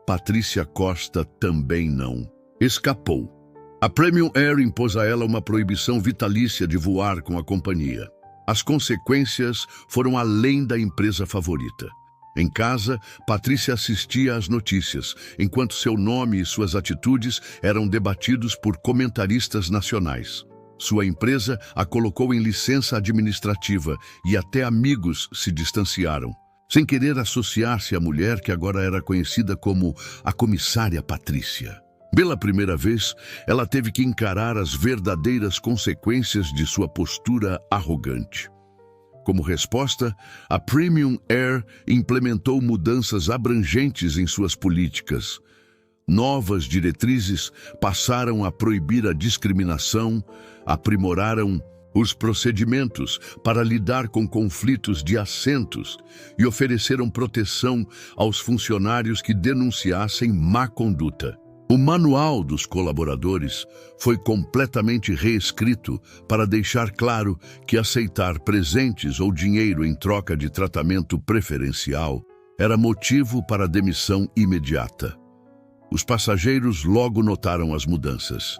Patrícia Costa também não. Escapou. A Premium Air impôs a ela uma proibição vitalícia de voar com a companhia. As consequências foram além da empresa favorita. Em casa, Patrícia assistia às notícias, enquanto seu nome e suas atitudes eram debatidos por comentaristas nacionais. Sua empresa a colocou em licença administrativa e até amigos se distanciaram, sem querer associar-se à mulher que agora era conhecida como a comissária Patrícia. Pela primeira vez, ela teve que encarar as verdadeiras consequências de sua postura arrogante. Como resposta, a Premium Air implementou mudanças abrangentes em suas políticas. Novas diretrizes passaram a proibir a discriminação, aprimoraram os procedimentos para lidar com conflitos de assentos e ofereceram proteção aos funcionários que denunciassem má conduta. O manual dos colaboradores foi completamente reescrito para deixar claro que aceitar presentes ou dinheiro em troca de tratamento preferencial era motivo para demissão imediata. Os passageiros logo notaram as mudanças.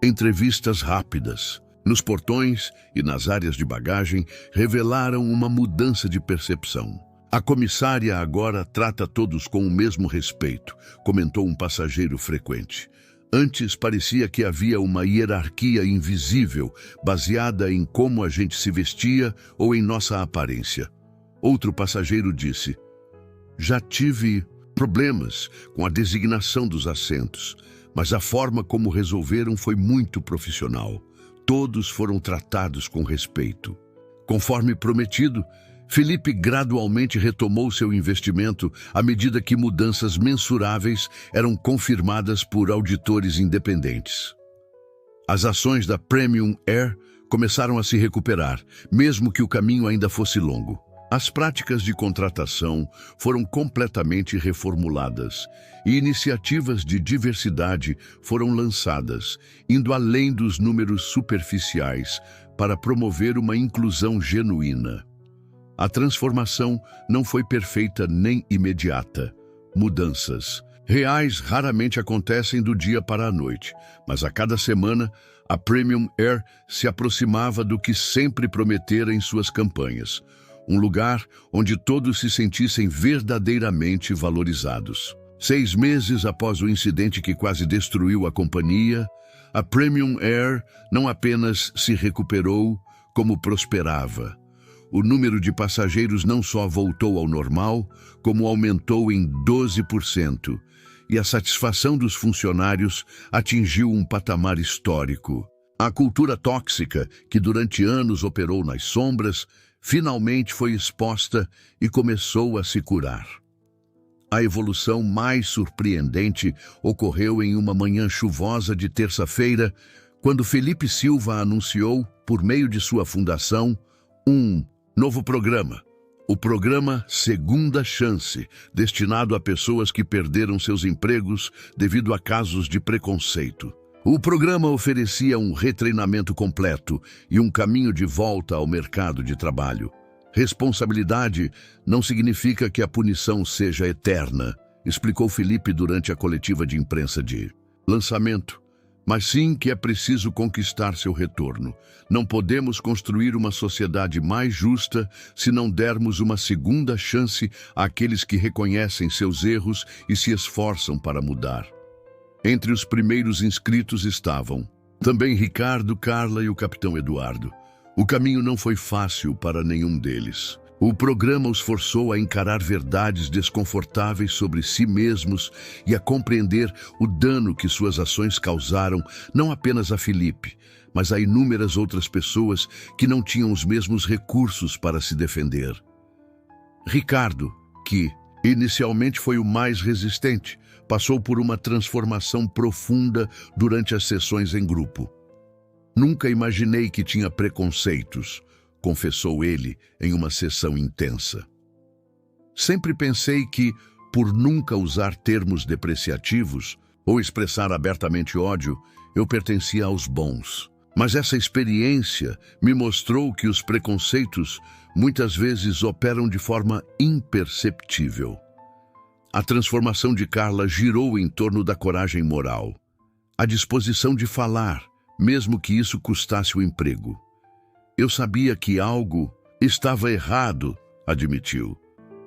Entrevistas rápidas, nos portões e nas áreas de bagagem, revelaram uma mudança de percepção. "A comissária agora trata todos com o mesmo respeito", comentou um passageiro frequente. "Antes parecia que havia uma hierarquia invisível, baseada em como a gente se vestia ou em nossa aparência." Outro passageiro disse: "Já tive problemas com a designação dos assentos, mas a forma como resolveram foi muito profissional. Todos foram tratados com respeito." Conforme prometido, Felipe gradualmente retomou seu investimento à medida que mudanças mensuráveis eram confirmadas por auditores independentes. As ações da Premium Air começaram a se recuperar, mesmo que o caminho ainda fosse longo. As práticas de contratação foram completamente reformuladas e iniciativas de diversidade foram lançadas, indo além dos números superficiais para promover uma inclusão genuína. A transformação não foi perfeita nem imediata. Mudanças reais raramente acontecem do dia para a noite, mas a cada semana a Premium Air se aproximava do que sempre prometera em suas campanhas: um lugar onde todos se sentissem verdadeiramente valorizados. 6 meses após o incidente que quase destruiu a companhia, a Premium Air não apenas se recuperou, como prosperava. O número de passageiros não só voltou ao normal, como aumentou em 12%, e a satisfação dos funcionários atingiu um patamar histórico. A cultura tóxica, que durante anos operou nas sombras, finalmente foi exposta e começou a se curar. A evolução mais surpreendente ocorreu em uma manhã chuvosa de terça-feira, quando Felipe Silva anunciou, por meio de sua fundação, um novo programa. O programa Segunda Chance, destinado a pessoas que perderam seus empregos devido a casos de preconceito. O programa oferecia um retreinamento completo e um caminho de volta ao mercado de trabalho. Responsabilidade não significa que a punição seja eterna, explicou Felipe durante a coletiva de imprensa de lançamento, mas sim que é preciso conquistar seu retorno. Não podemos construir uma sociedade mais justa se não dermos uma segunda chance àqueles que reconhecem seus erros e se esforçam para mudar. Entre os primeiros inscritos estavam também Ricardo, Carla e o capitão Eduardo. O caminho não foi fácil para nenhum deles. O programa os forçou a encarar verdades desconfortáveis sobre si mesmos e a compreender o dano que suas ações causaram não apenas a Felipe, mas a inúmeras outras pessoas que não tinham os mesmos recursos para se defender. Ricardo, que inicialmente foi o mais resistente, passou por uma transformação profunda durante as sessões em grupo. Nunca imaginei que tinha preconceitos, confessou ele em uma sessão intensa. Sempre pensei que, por nunca usar termos depreciativos ou expressar abertamente ódio, eu pertencia aos bons. Mas essa experiência me mostrou que os preconceitos muitas vezes operam de forma imperceptível. A transformação de Carla girou em torno da coragem moral, a disposição de falar, mesmo que isso custasse o emprego. Eu sabia que algo estava errado, admitiu,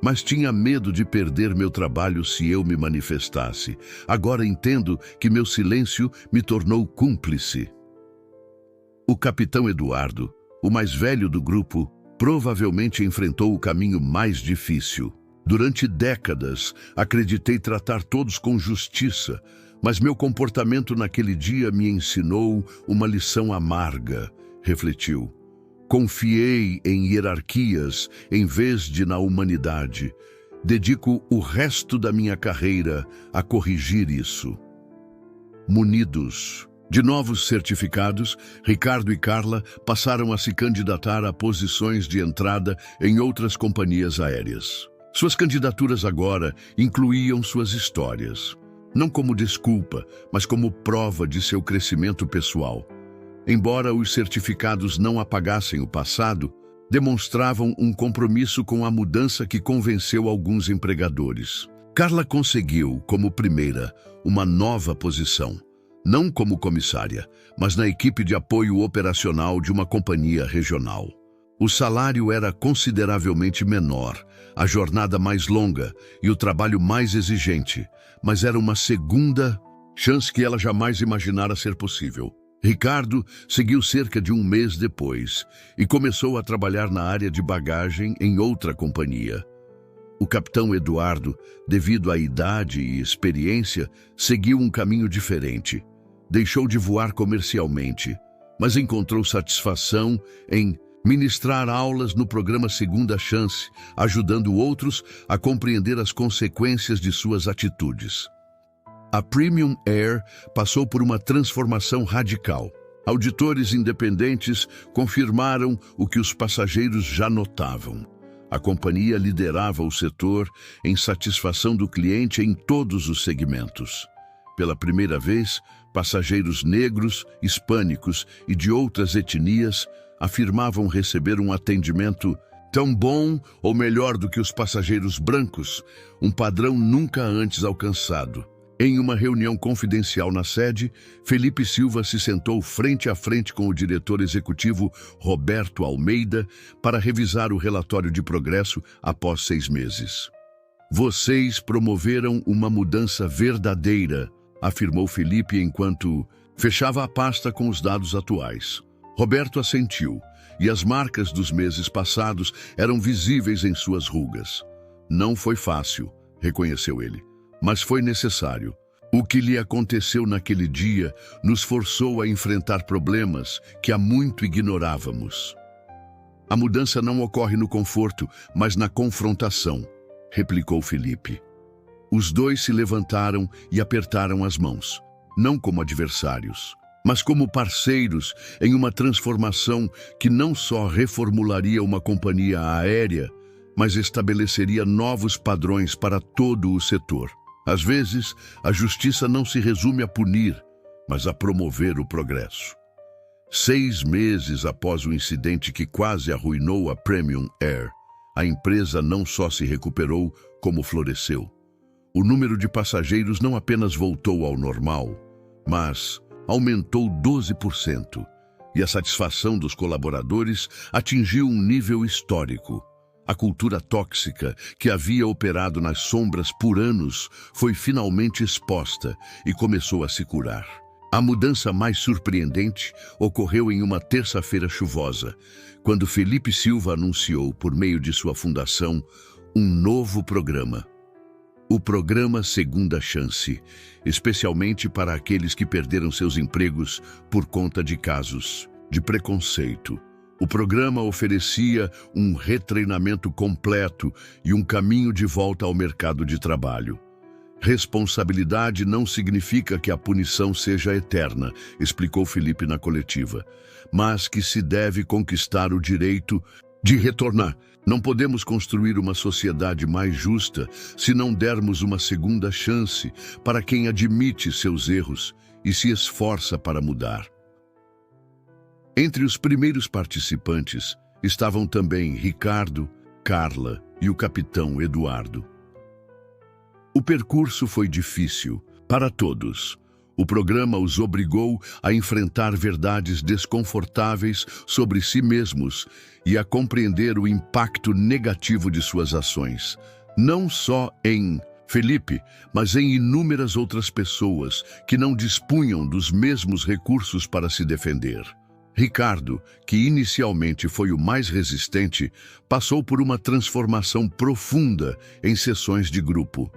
mas tinha medo de perder meu trabalho se eu me manifestasse. Agora entendo que meu silêncio me tornou cúmplice. O capitão Eduardo, o mais velho do grupo, provavelmente enfrentou o caminho mais difícil. Durante décadas, acreditei tratar todos com justiça, mas meu comportamento naquele dia me ensinou uma lição amarga, refletiu. Confiei em hierarquias em vez de na humanidade. Dedico o resto da minha carreira a corrigir isso. Munidos de novos certificados, Ricardo e Carla passaram a se candidatar a posições de entrada em outras companhias aéreas. Suas candidaturas agora incluíam suas histórias, não como desculpa, mas como prova de seu crescimento pessoal. Embora os certificados não apagassem o passado, demonstravam um compromisso com a mudança que convenceu alguns empregadores. Carla conseguiu, como primeira, uma nova posição, não como comissária, mas na equipe de apoio operacional de uma companhia regional. O salário era consideravelmente menor, a jornada mais longa e o trabalho mais exigente, mas era uma segunda chance que ela jamais imaginara ser possível. Ricardo seguiu cerca de um mês depois e começou a trabalhar na área de bagagem em outra companhia. O capitão Eduardo, devido à idade e experiência, seguiu um caminho diferente. Deixou de voar comercialmente, mas encontrou satisfação em ministrar aulas no programa Segunda Chance, ajudando outros a compreender as consequências de suas atitudes. A Premium Air passou por uma transformação radical. Auditores independentes confirmaram o que os passageiros já notavam. A companhia liderava o setor em satisfação do cliente em todos os segmentos. Pela primeira vez, passageiros negros, hispânicos e de outras etnias afirmavam receber um atendimento tão bom ou melhor do que os passageiros brancos, um padrão nunca antes alcançado. Em uma reunião confidencial na sede, Felipe Silva se sentou frente a frente com o diretor executivo Roberto Almeida para revisar o relatório de progresso após 6 meses. Vocês promoveram uma mudança verdadeira, afirmou Felipe enquanto fechava a pasta com os dados atuais. Roberto assentiu, e as marcas dos meses passados eram visíveis em suas rugas. Não foi fácil, reconheceu ele. Mas foi necessário. O que lhe aconteceu naquele dia nos forçou a enfrentar problemas que há muito ignorávamos. A mudança não ocorre no conforto, mas na confrontação, replicou Felipe. Os dois se levantaram e apertaram as mãos, não como adversários, mas como parceiros em uma transformação que não só reformularia uma companhia aérea, mas estabeleceria novos padrões para todo o setor. Às vezes, a justiça não se resume a punir, mas a promover o progresso. 6 meses após o incidente que quase arruinou a Premium Air, a empresa não só se recuperou, como floresceu. O número de passageiros não apenas voltou ao normal, mas aumentou 12%, e a satisfação dos colaboradores atingiu um nível histórico. A cultura tóxica que havia operado nas sombras por anos foi finalmente exposta e começou a se curar. A mudança mais surpreendente ocorreu em uma terça-feira chuvosa, quando Felipe Silva anunciou, por meio de sua fundação, um novo programa. O programa Segunda Chance, especialmente para aqueles que perderam seus empregos por conta de casos de preconceito. O programa oferecia um retreinamento completo e um caminho de volta ao mercado de trabalho. Responsabilidade não significa que a punição seja eterna, explicou Felipe na coletiva, mas que se deve conquistar o direito de retornar. Não podemos construir uma sociedade mais justa se não dermos uma segunda chance para quem admite seus erros e se esforça para mudar. Entre os primeiros participantes estavam também Ricardo, Carla e o capitão Eduardo. O percurso foi difícil para todos. O programa os obrigou a enfrentar verdades desconfortáveis sobre si mesmos e a compreender o impacto negativo de suas ações, não só em Felipe, mas em inúmeras outras pessoas que não dispunham dos mesmos recursos para se defender. Ricardo, que inicialmente foi o mais resistente, passou por uma transformação profunda em sessões de grupo.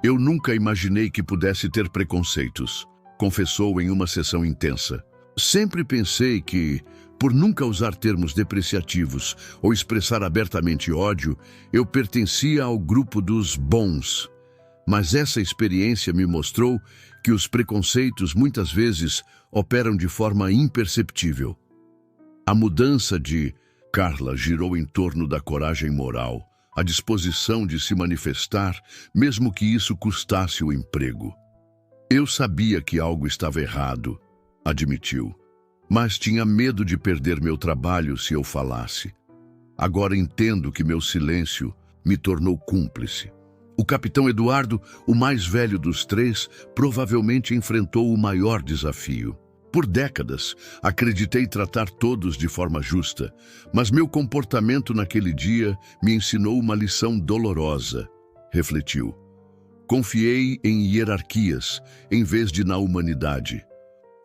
Eu nunca imaginei que pudesse ter preconceitos, confessou em uma sessão intensa. Sempre pensei que, por nunca usar termos depreciativos ou expressar abertamente ódio, eu pertencia ao grupo dos bons. Mas essa experiência me mostrou que os preconceitos muitas vezes operam de forma imperceptível. A mudança de Carla girou em torno da coragem moral, a disposição de se manifestar, mesmo que isso custasse o emprego. Eu sabia que algo estava errado, admitiu, mas tinha medo de perder meu trabalho se eu falasse. Agora entendo que meu silêncio me tornou cúmplice. O capitão Eduardo, o mais velho dos três, provavelmente enfrentou o maior desafio. Por décadas, acreditei tratar todos de forma justa, mas meu comportamento naquele dia me ensinou uma lição dolorosa, refletiu. Confiei em hierarquias, em vez de na humanidade.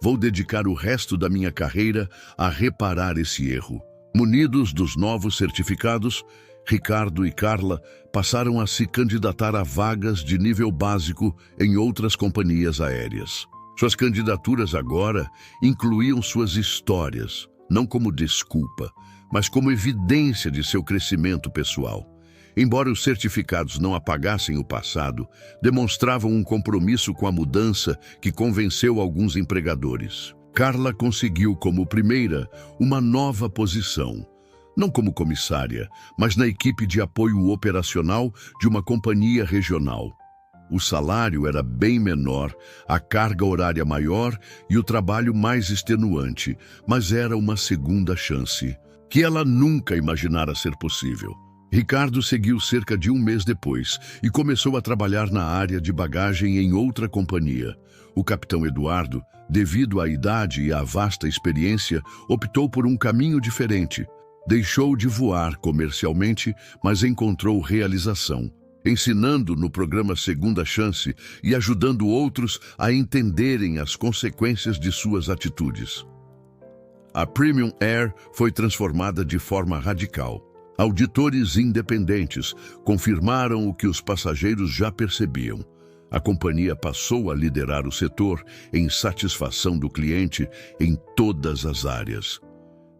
Vou dedicar o resto da minha carreira a reparar esse erro. Munidos dos novos certificados, Ricardo e Carla passaram a se candidatar a vagas de nível básico em outras companhias aéreas. Suas candidaturas agora incluíam suas histórias, não como desculpa, mas como evidência de seu crescimento pessoal. Embora os certificados não apagassem o passado, demonstravam um compromisso com a mudança que convenceu alguns empregadores. Carla conseguiu, como primeira, uma nova posição, não como comissária, mas na equipe de apoio operacional de uma companhia regional. O salário era bem menor, a carga horária maior e o trabalho mais extenuante, mas era uma segunda chance, que ela nunca imaginara ser possível. Ricardo seguiu cerca de um mês depois e começou a trabalhar na área de bagagem em outra companhia. O capitão Eduardo, devido à idade e à vasta experiência, optou por um caminho diferente. Deixou de voar comercialmente, mas encontrou realização, ensinando no programa Segunda Chance e ajudando outros a entenderem as consequências de suas atitudes. A Premium Air foi transformada de forma radical. Auditores independentes confirmaram o que os passageiros já percebiam. A companhia passou a liderar o setor em satisfação do cliente em todas as áreas.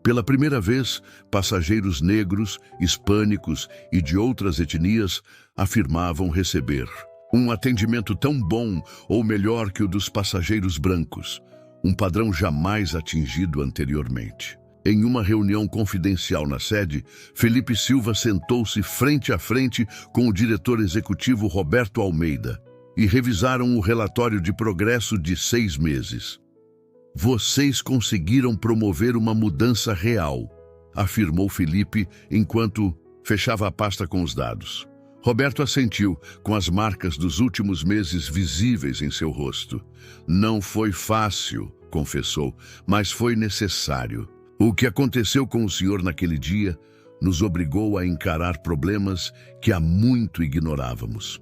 Pela primeira vez, passageiros negros, hispânicos e de outras etnias afirmavam receber um atendimento tão bom ou melhor que o dos passageiros brancos, um padrão jamais atingido anteriormente. Em uma reunião confidencial na sede, Felipe Silva sentou-se frente a frente com o diretor executivo Roberto Almeida e revisaram o relatório de progresso de 6 meses. Vocês conseguiram promover uma mudança real, afirmou Felipe enquanto fechava a pasta com os dados. Roberto assentiu, com as marcas dos últimos meses visíveis em seu rosto. Não foi fácil, confessou, mas foi necessário. O que aconteceu com o senhor naquele dia nos obrigou a encarar problemas que há muito ignorávamos.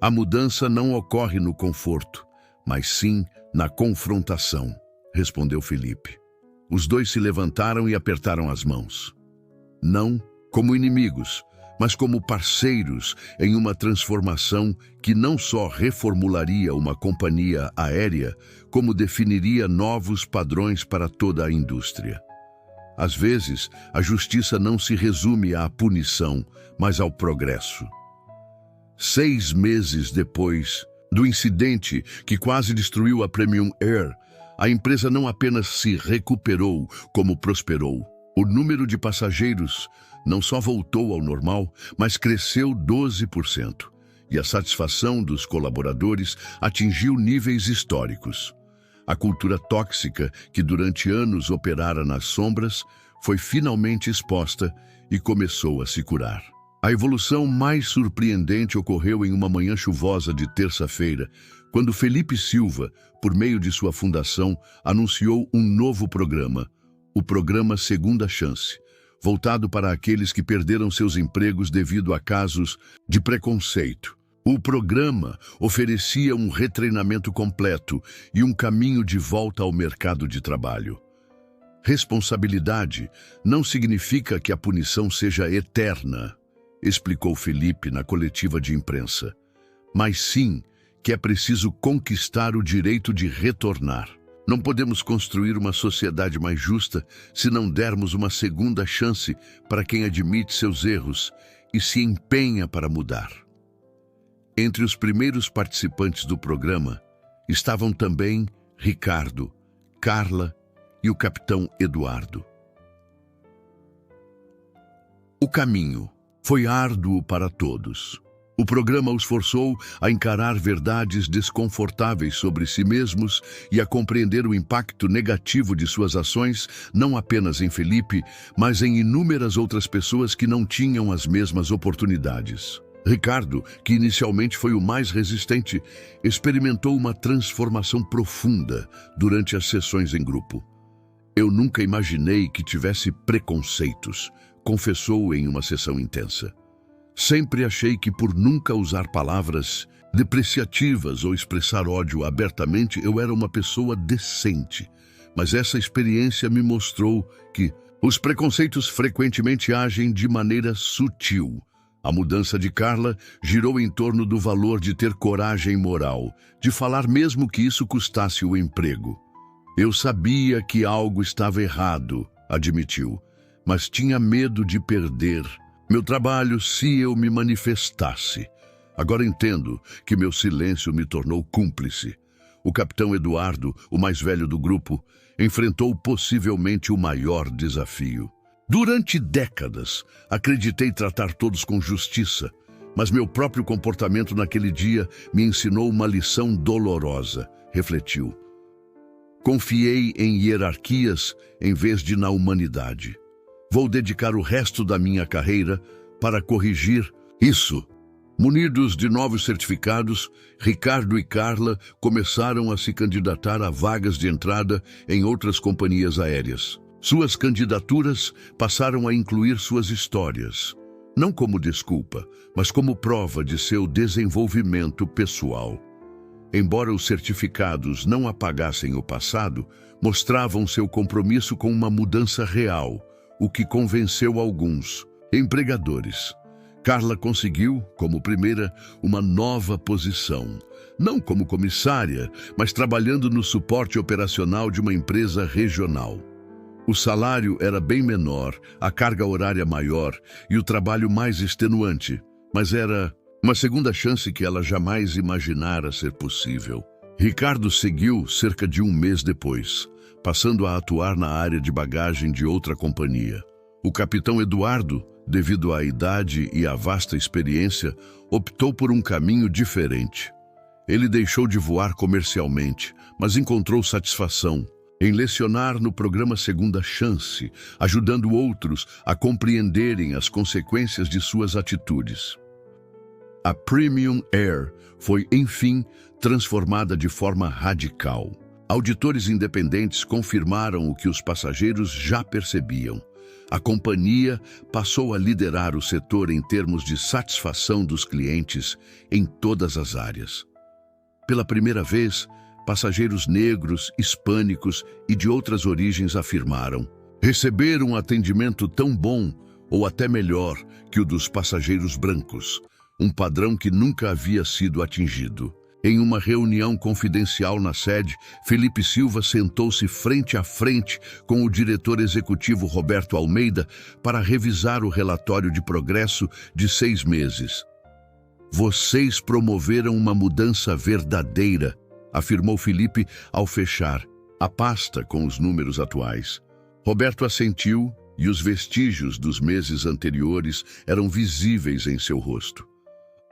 A mudança não ocorre no conforto, mas sim Na confrontação, respondeu Felipe. Os dois se levantaram e apertaram as mãos. Não como inimigos, mas como parceiros em uma transformação que não só reformularia uma companhia aérea, como definiria novos padrões para toda a indústria. Às vezes, a justiça não se resume à punição, mas ao progresso. 6 meses depois do incidente que quase destruiu a Premium Air, a empresa não apenas se recuperou, como prosperou. O número de passageiros não só voltou ao normal, mas cresceu 12%, e a satisfação dos colaboradores atingiu níveis históricos. A cultura tóxica, que durante anos operara nas sombras, foi finalmente exposta e começou a se curar. A evolução mais surpreendente ocorreu em uma manhã chuvosa de terça-feira, quando Felipe Silva, por meio de sua fundação, anunciou um novo programa, o programa Segunda Chance, voltado para aqueles que perderam seus empregos devido a casos de preconceito. O programa oferecia um retreinamento completo e um caminho de volta ao mercado de trabalho. Responsabilidade não significa que a punição seja eterna, explicou Felipe na coletiva de imprensa, mas sim que é preciso conquistar o direito de retornar. Não podemos construir uma sociedade mais justa se não dermos uma segunda chance para quem admite seus erros e se empenha para mudar. Entre os primeiros participantes do programa estavam também Ricardo, Carla e o capitão Eduardo. O caminho foi árduo para todos. O programa os forçou a encarar verdades desconfortáveis sobre si mesmos e a compreender o impacto negativo de suas ações, não apenas em Felipe, mas em inúmeras outras pessoas que não tinham as mesmas oportunidades. Ricardo, que inicialmente foi o mais resistente, experimentou uma transformação profunda durante as sessões em grupo. Eu nunca imaginei que tivesse preconceitos, confessou em uma sessão intensa. Sempre achei que por nunca usar palavras depreciativas ou expressar ódio abertamente, eu era uma pessoa decente. Mas essa experiência me mostrou que os preconceitos frequentemente agem de maneira sutil. A mudança de Carla girou em torno do valor de ter coragem moral, de falar mesmo que isso custasse o emprego. Eu sabia que algo estava errado, admitiu, mas tinha medo de perder meu trabalho se eu me manifestasse. Agora entendo que meu silêncio me tornou cúmplice. O capitão Eduardo, o mais velho do grupo, enfrentou possivelmente o maior desafio. Durante décadas, acreditei tratar todos com justiça, mas meu próprio comportamento naquele dia me ensinou uma lição dolorosa, refletiu. Confiei em hierarquias em vez de na humanidade. Vou dedicar o resto da minha carreira para corrigir isso. Munidos de novos certificados, Ricardo e Carla começaram a se candidatar a vagas de entrada em outras companhias aéreas. Suas candidaturas passaram a incluir suas histórias, não como desculpa, mas como prova de seu desenvolvimento pessoal. Embora os certificados não apagassem o passado, mostravam seu compromisso com uma mudança real, o que convenceu alguns empregadores. Carla conseguiu, como primeira, uma nova posição, não como comissária, mas trabalhando no suporte operacional de uma empresa regional. O salário era bem menor, a carga horária maior e o trabalho mais extenuante, mas era uma segunda chance que ela jamais imaginara ser possível. Ricardo seguiu cerca de 1 mês depois, passando a atuar na área de bagagem de outra companhia. O capitão Eduardo, devido à idade e à vasta experiência, optou por um caminho diferente. Ele deixou de voar comercialmente, mas encontrou satisfação em lecionar no programa Segunda Chance, ajudando outros a compreenderem as consequências de suas atitudes. A Premium Air foi, enfim, transformada de forma radical. Auditores independentes confirmaram o que os passageiros já percebiam. A companhia passou a liderar o setor em termos de satisfação dos clientes em todas as áreas. Pela primeira vez, Passageiros negros, hispânicos e de outras origens afirmaram receber um atendimento tão bom, ou até melhor, que o dos passageiros brancos, um padrão que nunca havia sido atingido. Em uma reunião confidencial na sede, Felipe Silva sentou-se frente a frente com o diretor executivo Roberto Almeida para revisar o relatório de progresso de 6 meses. Vocês promoveram uma mudança verdadeira, afirmou Felipe ao fechar a pasta com os números atuais. Roberto assentiu e os vestígios dos meses anteriores eram visíveis em seu rosto.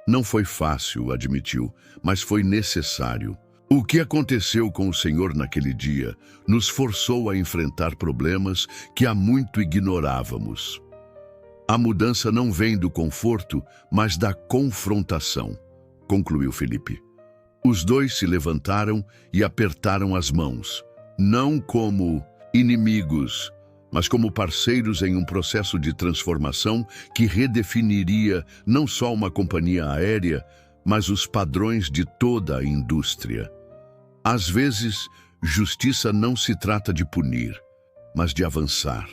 Não foi fácil, admitiu, mas foi necessário. O que aconteceu com o Senhor naquele dia nos forçou a enfrentar problemas que há muito ignorávamos. A mudança não vem do conforto, mas da confrontação, concluiu Felipe. Os dois se levantaram e apertaram as mãos, não como inimigos, mas como parceiros em um processo de transformação que redefiniria não só uma companhia aérea, mas os padrões de toda a indústria. Às vezes, justiça não se trata de punir, mas de avançar.